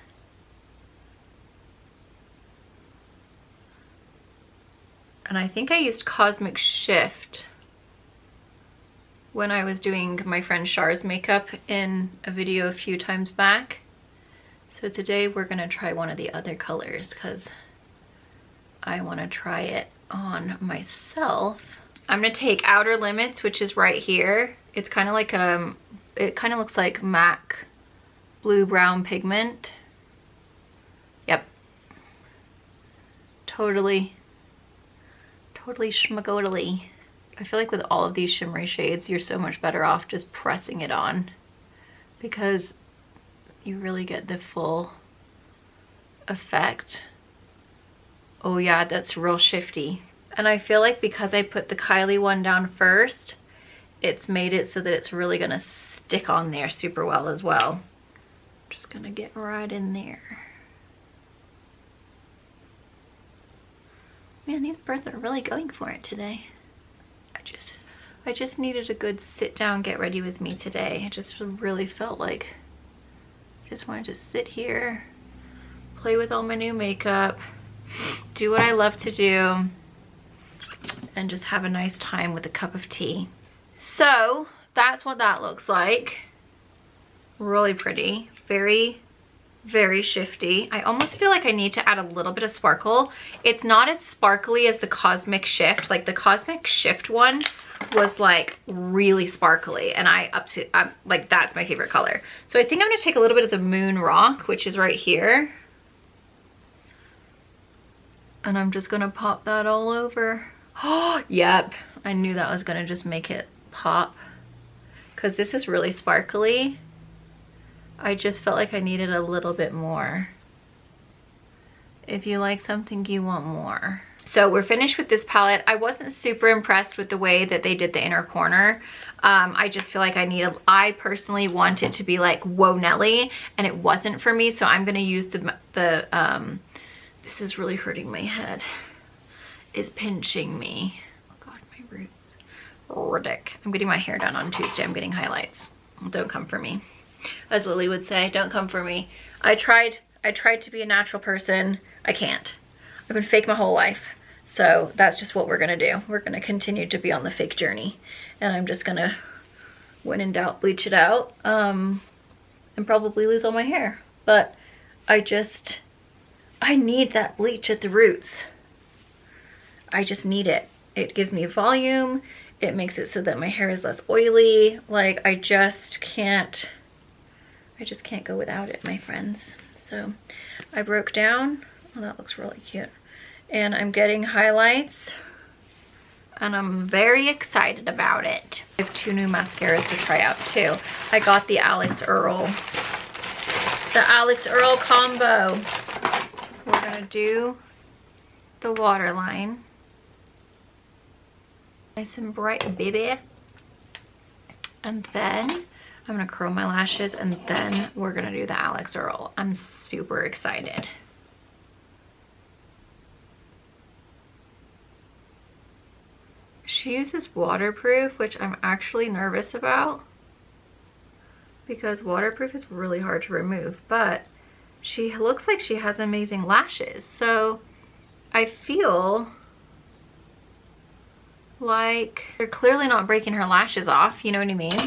And I think I used Cosmic Shift when I was doing my friend Char's makeup in a video a few times back. So today we're gonna try one of the other colors because I wanna try it on myself. I'm gonna take Outer Limits, which is right here. It's kind of like it kind of looks like MAC blue brown pigment. Yep. Totally schmagodily. I feel like with all of these shimmery shades, you're so much better off just pressing it on because you really get the full effect. Oh yeah, that's real shifty. And I feel like because I put the Kylie one down first, it's made it so that it's really gonna stick on there super well as well. Just gonna get right in there. Man, these birds are really going for it today. I just needed a good sit down, get ready with me today. I just really felt like I just wanted to sit here, play with all my new makeup, do what I love to do, and just have a nice time with a cup of tea. So that's what that looks like. Really pretty, very very shifty. I almost feel like I need to add a little bit of sparkle. It's not as sparkly as the Cosmic Shift. Like the Cosmic Shift one was like really sparkly, and I'm like, that's my favorite color. So I think I'm gonna take a little bit of the Moon Rock, which is right here, and I'm just gonna pop that all over. Oh, yep. I knew that was gonna just make it pop, because this is really sparkly. I just felt like I needed a little bit more. If you like something, you want more. So we're finished with this palette. I wasn't super impressed with the way that they did the inner corner. I just feel like I personally want it to be like, whoa Nelly, and it wasn't for me. So I'm gonna use this is really hurting my head. It's pinching me. Oh God, my roots. Ridic. I'm getting my hair done on Tuesday. I'm getting highlights. Don't come for me. As Lily would say, don't come for me. I tried to be a natural person. I can't. I've been fake my whole life. So that's just what we're gonna do. We're gonna continue to be on the fake journey. And I'm just gonna, when in doubt, bleach it out. And probably lose all my hair. But I need that bleach at the roots. I just need it. It gives me volume. It makes it so that my hair is less oily. Like I just can't go without it, my friends. So I broke down. Oh, that looks really cute. And I'm getting highlights, and I'm very excited about it. I have 2 new mascaras to try out too. I got the Alex Earl combo. We're gonna do the waterline. Nice and bright, baby. And then I'm gonna curl my lashes, and then we're gonna do the Alex Earl. I'm super excited. She uses waterproof, which I'm actually nervous about, because waterproof is really hard to remove, but she looks like she has amazing lashes. So I feel like they're clearly not breaking her lashes off, you know what I mean?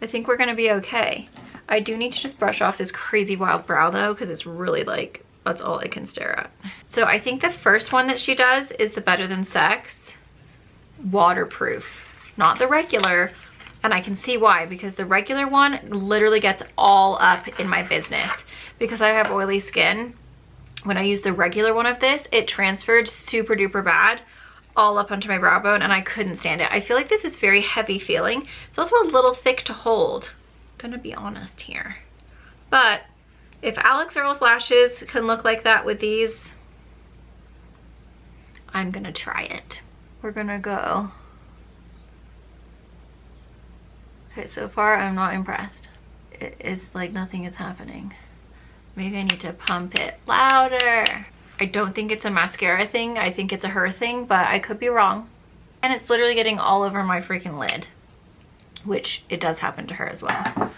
I think we're gonna be okay. I do need to just brush off this crazy wild brow though, because it's really like, that's all I can stare at. So I think the first one that she does is the Better Than Sex waterproof, not the regular. And I can see why, because the regular one literally gets all up in my business. Because I have oily skin, when I use the regular one of this, it transferred super duper bad all up onto my brow bone, and I couldn't stand it. I feel like this is very heavy feeling. It's also a little thick to hold. I'm gonna be honest here. But if Alex Earl's lashes can look like that with these, I'm gonna try it. We're gonna go. Okay, so far I'm not impressed. It's like nothing is happening. Maybe I need to pump it louder. I don't think it's a mascara thing. I think it's a her thing, but I could be wrong. And it's literally getting all over my freaking lid, which it does happen to her as well.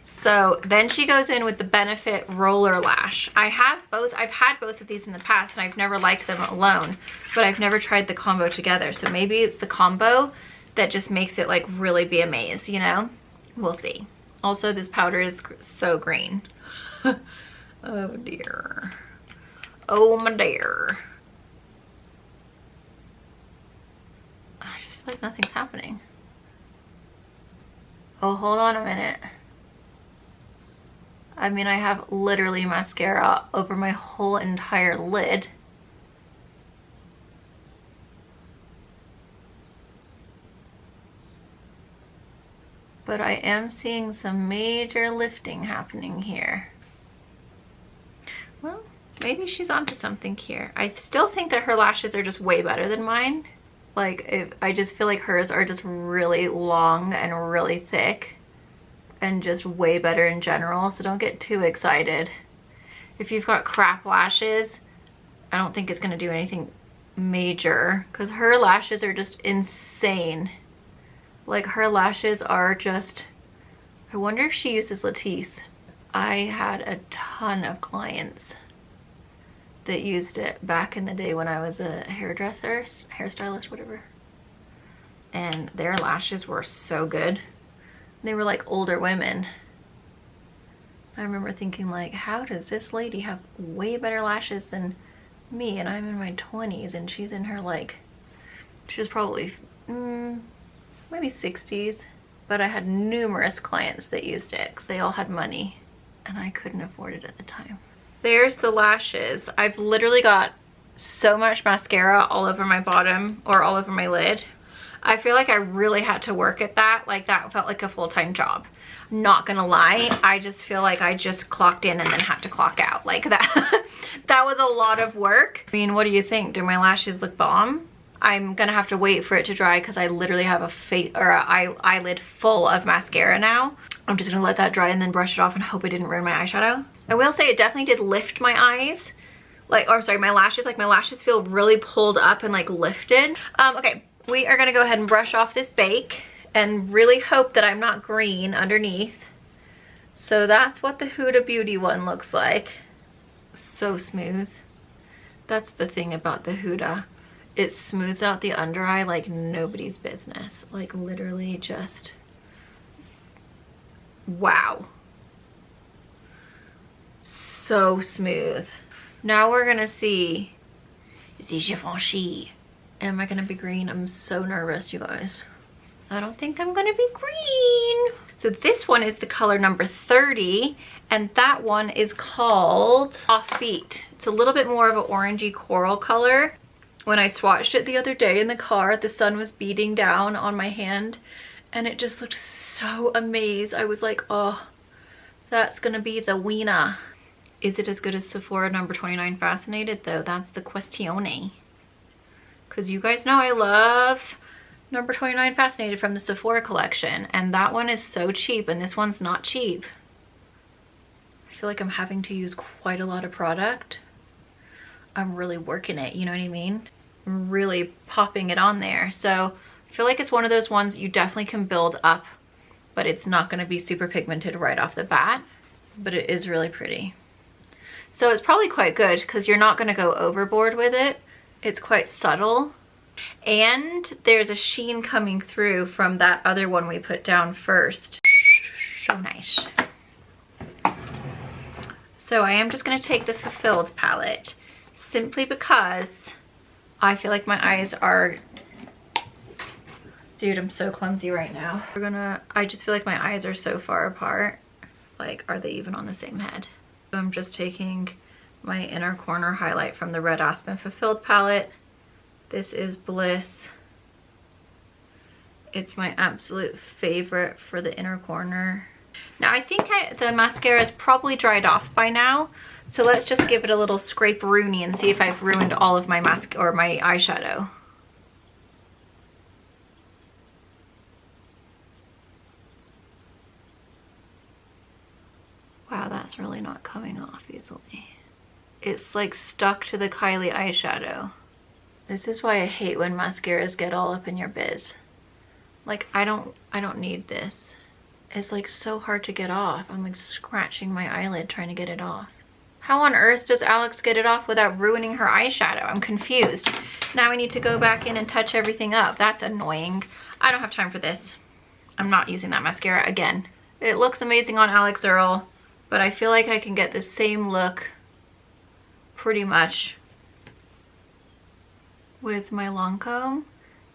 So then she goes in with the Benefit Roller Lash. I've had both of these in the past, and I've never liked them alone, but I've never tried the combo together. So maybe it's the combo that just makes it like really be amazed, you know? We'll see. Also, this powder is so green. Oh dear. Oh my dear. I just feel like nothing's happening. Oh, hold on a minute. I mean, I have literally mascara over my whole entire lid. But I am seeing some major lifting happening here. Well, maybe she's onto something here. I still think that her lashes are just way better than mine. Like, I just feel like hers are just really long and really thick, and just way better in general, so don't get too excited. If you've got crap lashes, I don't think it's gonna do anything major, because her lashes are just insane. Like, her lashes are just, I wonder if she uses Latisse. I had a ton of clients that used it back in the day when I was a hairdresser, hairstylist, whatever. And their lashes were so good. They were like older women. I remember thinking like, how does this lady have way better lashes than me? And I'm in my 20s and she's in her like, she was probably maybe 60s. But I had numerous clients that used it because they all had money and I couldn't afford it at the time. There's the lashes. I've literally got so much mascara all over my bottom or all over my lid. I feel like I really had to work at that. Like that felt like a full-time job. Not gonna lie, I just feel like I just clocked in and then had to clock out. Like that, that was a lot of work. I mean, what do you think? Do my lashes look bomb? I'm gonna have to wait for it to dry because I literally have a face or a eyelid full of mascara now. I'm just gonna let that dry and then brush it off and hope it didn't ruin my eyeshadow. I will say it definitely did lift my eyes. Like, or I'm sorry, my lashes. Like my lashes feel really pulled up and like lifted. Okay, we are gonna go ahead and brush off this bake and really hope that I'm not green underneath. So that's what the Huda Beauty one looks like. So smooth. That's the thing about the Huda. It smooths out the under eye like nobody's business. Like literally just, wow. So smooth. Now we're gonna see, is it Givenchy? Am I gonna be green? I'm so nervous, you guys. I don't think I'm gonna be green. So this one is the color number 30, and that one is called Offbeat. It's a little bit more of an orangey coral color. When I swatched it the other day in the car, the sun was beating down on my hand and it just looked so amazed. I was like, oh, that's gonna be the winner. Is it as good as Sephora number 29 Fascinated though? That's the questione. Cause you guys know I love number 29 Fascinated from the Sephora collection, and that one is so cheap and this one's not cheap. I feel like I'm having to use quite a lot of product. I'm really working it, you know what I mean? I'm really popping it on there. So I feel like it's one of those ones you definitely can build up, but it's not gonna be super pigmented right off the bat, but it is really pretty. So it's probably quite good because you're not gonna go overboard with it. It's quite subtle. And there's a sheen coming through from that other one we put down first. So nice. So I am just gonna take the Fulfilled palette simply because I feel like my eyes are, dude, I'm so clumsy right now. I just feel like my eyes are so far apart. Like, are they even on the same head? So I'm just taking my inner corner highlight from the Red Aspen Fulfilled palette. This is Bliss. It's my absolute favorite for the inner corner. Now I think the mascara is probably dried off by now. So let's just give it a little scrape-rooney and see if I've ruined all of my or my eyeshadow. Wow, that's really not coming off easily. It's like stuck to the Kylie eyeshadow. This is why I hate when mascaras get all up in your biz. Like I don't need this. It's like so hard to get off. I'm like scratching my eyelid trying to get it off. How on earth does Alex get it off without ruining her eyeshadow? I'm confused. Now I need to go back in and touch everything up. That's annoying. I don't have time for this. I'm not using that mascara again. It looks amazing on Alex Earl, but I feel like I can get the same look pretty much with my Lancome,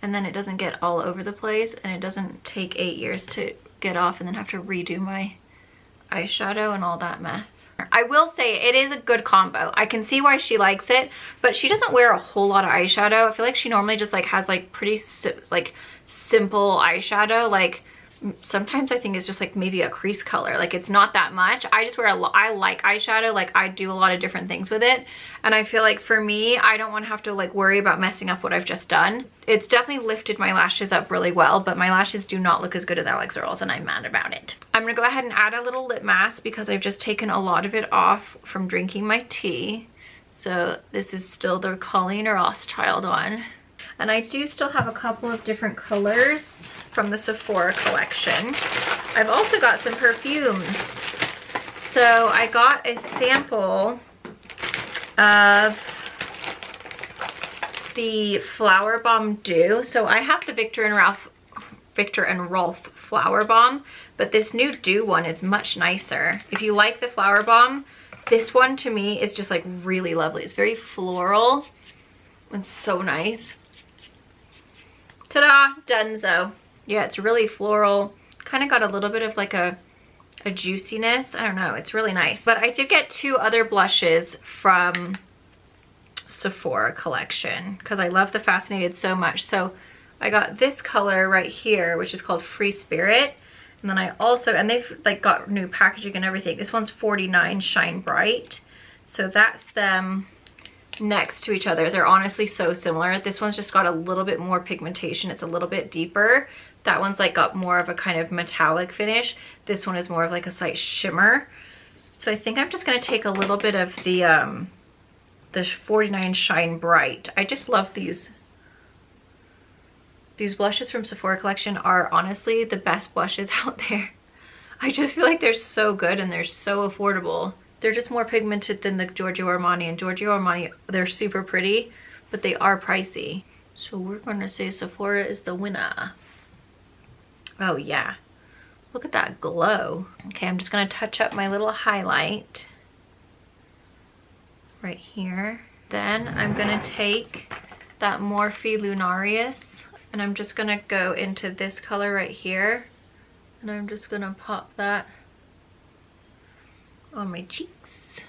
and then it doesn't get all over the place and it doesn't take 8 years to get off and then have to redo my eyeshadow and all that mess. I will say it is a good combo. I can see why she likes it, but she doesn't wear a whole lot of eyeshadow. I feel like she normally just like has like pretty like simple eyeshadow. Like sometimes I think it's just like maybe a crease color. Like it's not that much. I just wear I like eyeshadow. Like I do a lot of different things with it. And I feel like for me, I don't want to have to like worry about messing up what I've just done. It's definitely lifted my lashes up really well, but my lashes do not look as good as Alex Earl's and I'm mad about it. I'm gonna go ahead and add a little lip mask because I've just taken a lot of it off from drinking my tea. So this is still the Colleen Rothschild one. And I do still have a couple of different colors from the Sephora collection. I've also got some perfumes. So I got a sample of the Flower Bomb Dew. So I have the Victor and Rolf Flower Bomb, but this new Dew one is much nicer. If you like the Flower Bomb, this one to me is just like really lovely. It's very floral and so nice. Ta-da, donezo. Yeah, it's really floral. Kind of got a little bit of like a juiciness. I don't know, it's really nice. But I did get 2 other blushes from Sephora collection because I love the Fascinated so much. So I got this color right here, which is called Free Spirit. And then I also, and they've like got new packaging and everything. This one's 49 Shine Bright. So that's them next to each other. They're honestly so similar. This one's just got a little bit more pigmentation. It's a little bit deeper. That one's like got more of a kind of metallic finish. This one is more of like a slight shimmer. So I think I'm just gonna take a little bit of the 49 Shine Bright. I just love these. These blushes from Sephora collection are honestly the best blushes out there. I just feel like they're so good and they're so affordable. They're just more pigmented than the Giorgio Armani, and Giorgio Armani, they're super pretty, but they are pricey. So we're gonna say Sephora is the winner. Oh yeah, look at that glow. Okay, I'm just gonna touch up my little highlight right here. Then I'm gonna take that Morphe Lunarius and I'm just gonna go into this color right here, and I'm just gonna pop that on my cheeks.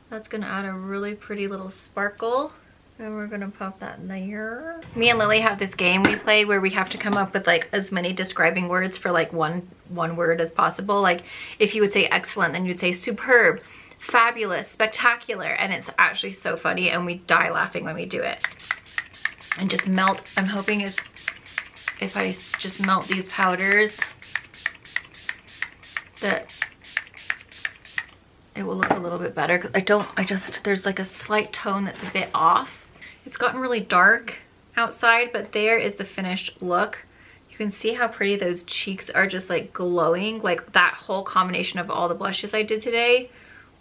That's gonna add a really pretty little sparkle. And we're gonna pop that in there. Me and Lily have this game we play where we have to come up with like as many describing words for like one word as possible. Like if you would say excellent, then you'd say superb, fabulous, spectacular, and it's actually so funny and we die laughing when we do it. And just melt. I'm hoping if I just melt these powders that it will look a little bit better. Cause there's like a slight tone that's a bit off. It's gotten really dark outside, but there is the finished look. You can see how pretty those cheeks are, just like glowing. Like that whole combination of all the blushes I did today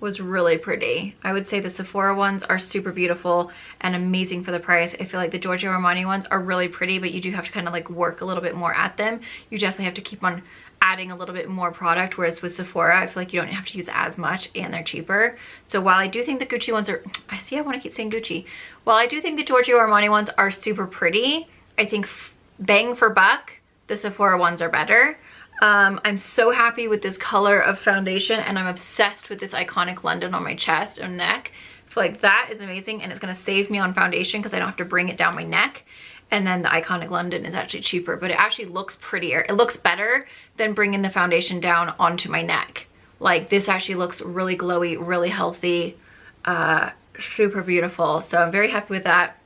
was really pretty. I would say the Sephora ones are super beautiful and amazing for the price. I feel like the Giorgio Armani ones are really pretty, but you do have to kind of like work a little bit more at them. You definitely have to keep on adding a little bit more product, whereas with Sephora, I feel like you don't have to use as much and they're cheaper. So while I do think the Gucci ones are, I want to keep saying Gucci. While I do think the Giorgio Armani ones are super pretty, I think bang for buck, the Sephora ones are better. I'm so happy with this color of foundation, and I'm obsessed with this Iconic London on my chest and neck. I feel like that is amazing, and it's going to save me on foundation because I don't have to bring it down my neck. And then the Iconic London is actually cheaper, but it actually looks prettier. It looks better than bringing the foundation down onto my neck. Like this actually looks really glowy, really healthy, super beautiful. So I'm very happy with that.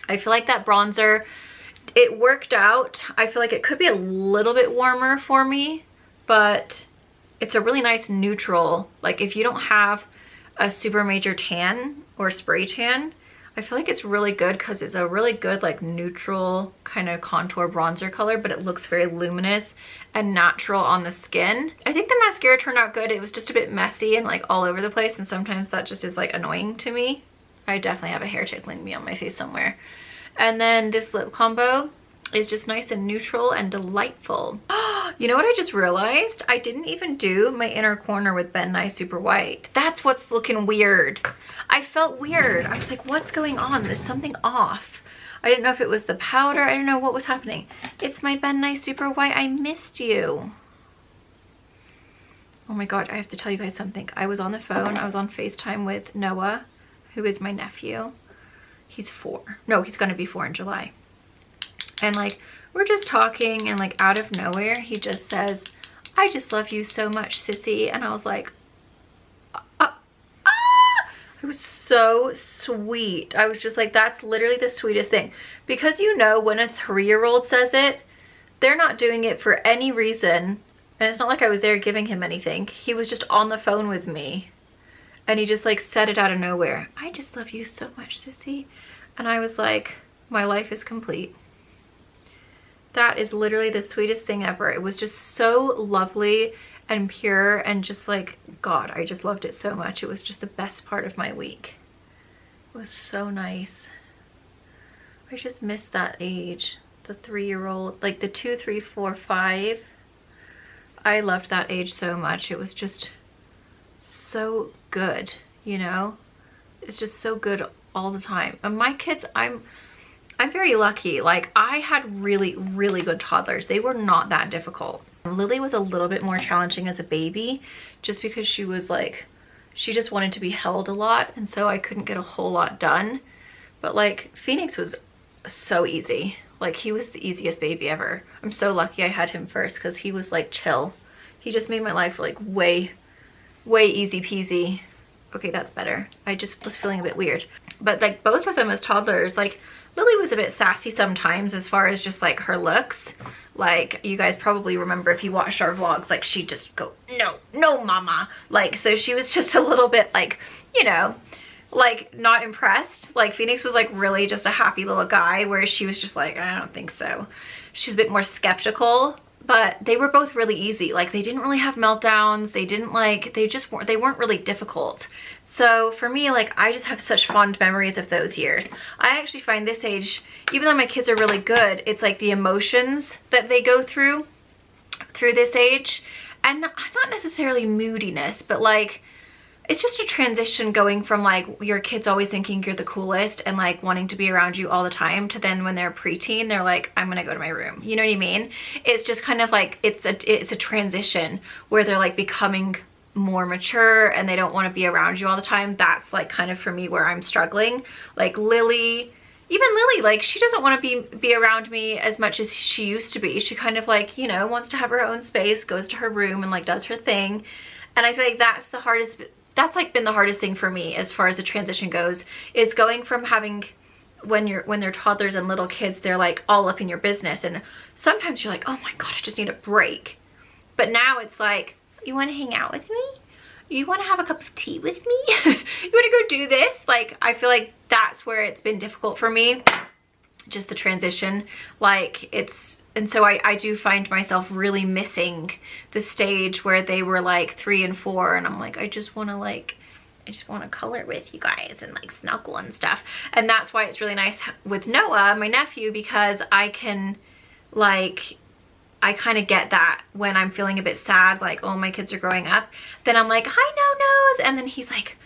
I feel like that bronzer, it worked out. I feel like it could be a little bit warmer for me, but it's a really nice neutral. Like if you don't have a super major tan or spray tan, I feel like it's really good because it's a really good like neutral kind of contour bronzer color, but it looks very luminous and natural on the skin. I think the mascara turned out good. It was just a bit messy and like all over the place, and sometimes that just is like annoying to me. I definitely have a hair tickling me on my face somewhere. And then this lip combo is just nice and neutral and delightful. You know what I just realized? I didn't even do my inner corner with Ben Nye Super White. That's what's looking weird. I felt weird. I was like, what's going on? There's something off. I didn't know if it was the powder. I didn't know what was happening. It's my Ben Nye Super White. I missed you. Oh my God, I have to tell you guys something. I was on the phone. I was on FaceTime with Noah, who is my nephew. He's 4. No, he's gonna be 4 in July. And like, we're just talking, and like out of nowhere, he just says, "I just love you so much, sissy." And I was like, it was so sweet. I was just like, that's literally the sweetest thing. Because you know, when a 3-year-old says it, they're not doing it for any reason. And it's not like I was there giving him anything. He was just on the phone with me. And he just like said it out of nowhere. "I just love you so much, sissy." And I was like, my life is complete. That is literally the sweetest thing ever. It was just so lovely and pure, and just like, God, I just loved it so much. It was just the best part of my week. It was so nice. I just missed that age. The 3-year-old, like the 2, 3, 4, 5. I loved that age so much. It was just so good, you know? It's just so good all the time. And my kids, I'm very lucky. Like, I had really, really good toddlers. They were not that difficult. Lily was a little bit more challenging as a baby just because she was like, she just wanted to be held a lot, and so I couldn't get a whole lot done. But like, Phoenix was so easy. Like, he was the easiest baby ever. I'm so lucky I had him first because he was like chill. He just made my life like way easy peasy. Okay, that's better. I just was feeling a bit weird. But like, both of them as toddlers, like, Lily was a bit sassy sometimes as far as just like her looks. Like, you guys probably remember if you watched our vlogs, like, she'd just go, no mama. Like, so she was just a little bit like, you know, like, not impressed. Like, Phoenix was like really just a happy little guy, whereas she was just like, I don't think so. She was a bit more skeptical. But they were both really easy. Like, they didn't really have meltdowns. They didn't like, they weren't really difficult. So for me, like, I just have such fond memories of those years. I actually find this age, even though my kids are really good, it's like the emotions that they go through this age, and not necessarily moodiness, but like, it's just a transition going from like your kids always thinking you're the coolest and like wanting to be around you all the time to then when they're preteen, they're like, I'm gonna go to my room. You know what I mean? It's just kind of like, it's a transition where they're like becoming more mature and they don't want to be around you all the time. That's like kind of for me where I'm struggling. Like Lily, like, she doesn't want to be around me as much as she used to be. She kind of like, you know, wants to have her own space, goes to her room and like does her thing. And I feel like that's like been the hardest thing for me as far as the transition goes, is going from having, when they're toddlers and little kids, they're like all up in your business, and sometimes you're like, oh my god, I just need a break. But now it's like, you want to hang out with me? You want to have a cup of tea with me? You want to go do this? Like, I feel like that's where it's been difficult for me, just the transition. Like, it's, and so I do find myself really missing the stage where they were like 3 and 4, and I'm like, I just want to color with you guys and like snuggle and stuff. And that's why it's really nice with Noah, my nephew, because I can like, I kind of get that when I'm feeling a bit sad, like, oh, my kids are growing up, then I'm like, hi, No-Nos, and then he's like,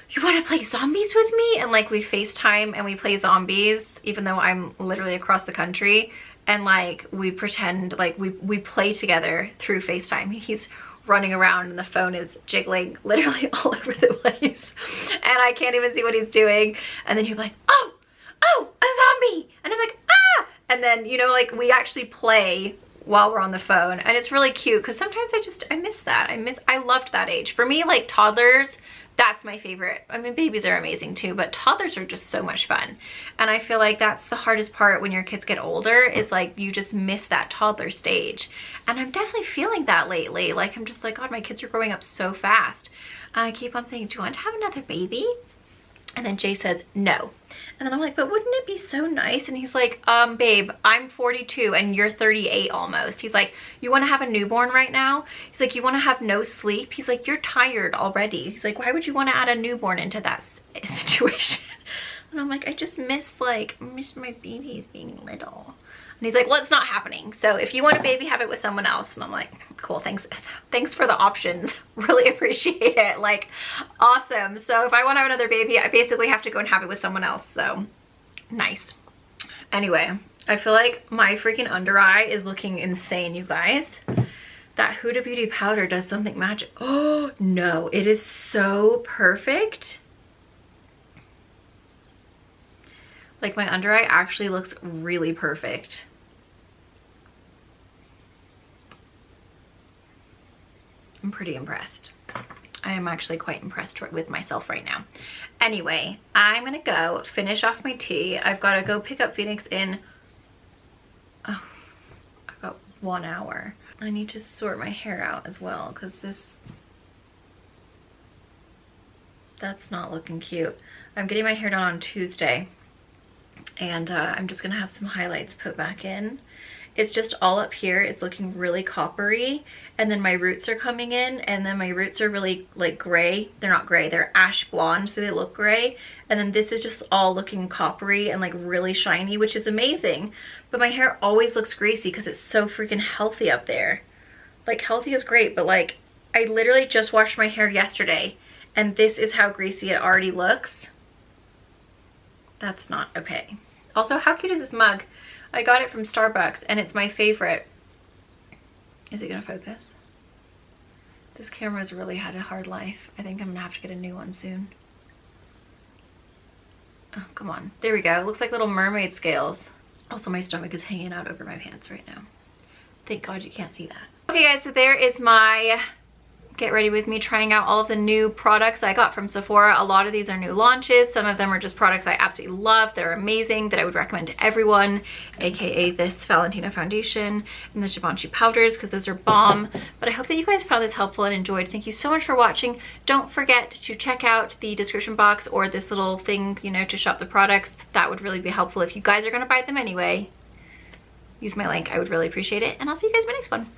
you want to play zombies with me? And like, we FaceTime and we play zombies, even though I'm literally across the country. And like, we pretend like we play together through FaceTime. He's running around and the phone is jiggling literally all over the place. And I can't even see what he's doing. And then he'll be like, oh, a zombie. And I'm like, ah. And then, you know, like, we actually play while we're on the phone, and it's really cute because sometimes I miss that. I loved that age. For me, like, toddlers, that's my favorite. I mean, babies are amazing too, but toddlers are just so much fun. And I feel like that's the hardest part when your kids get older, is like, you just miss that toddler stage. And I'm definitely feeling that lately. Like, I'm just like, God, my kids are growing up so fast. And I keep on saying, do you want to have another baby? And then Jay says, no. And then I'm like, but wouldn't it be so nice? And he's like, babe, I'm 42 and you're 38 almost. He's like, you want to have a newborn right now? He's like, you want to have no sleep? He's like, you're tired already. He's like, why would you want to add a newborn into that situation? And I'm like, I just miss my babies being little. And he's like, well, it's not happening. So if you want a baby, have it with someone else. And I'm like, cool, thanks for the options. Really appreciate it. Like, awesome. So if I want to have another baby, I basically have to go and have it with someone else. So nice. Anyway, I feel like my freaking under eye is looking insane, you guys. That Huda Beauty powder does something magic. Oh no, it is so perfect. Like, my under eye actually looks really perfect. I'm pretty impressed. I am actually quite impressed with myself right now. Anyway, I'm gonna go finish off my tea. I've got to go pick up Phoenix in, oh, I've got 1 hour. I need to sort my hair out as well, because that's not looking cute. I'm getting my hair done on Tuesday, and I'm just gonna have some highlights put back in. It's just all up here. It's looking really coppery, and then my roots are coming in, and then my roots are really like gray. They're not gray, they're ash blonde, so they look gray. And then this is just all looking coppery and like really shiny, which is amazing. But my hair always looks greasy because it's so freaking healthy up there. Like, healthy is great, but like, I literally just washed my hair yesterday and this is how greasy it already looks. That's not okay. Also, how cute is this mug? I got it from Starbucks and it's my favorite. Is it gonna focus? This camera's really had a hard life. I think I'm gonna have to get a new one soon. Oh, come on. There we go. It looks like little mermaid scales. Also, my stomach is hanging out over my pants right now. Thank God you can't see that. Okay guys, so there is my get ready with me trying out all of the new products I got from Sephora. A lot of these are new launches. Some of them are just products I absolutely love. They're amazing that I would recommend to everyone, aka this Valentina foundation and the Givenchy powders, because those are bomb. But I hope that you guys found this helpful and enjoyed. Thank you so much for watching. Don't forget to check out the description box or this little thing, you know, to shop the products. That would really be helpful. If you guys are going to buy them anyway, use my link. I would really appreciate it. And I'll see you guys in my next one.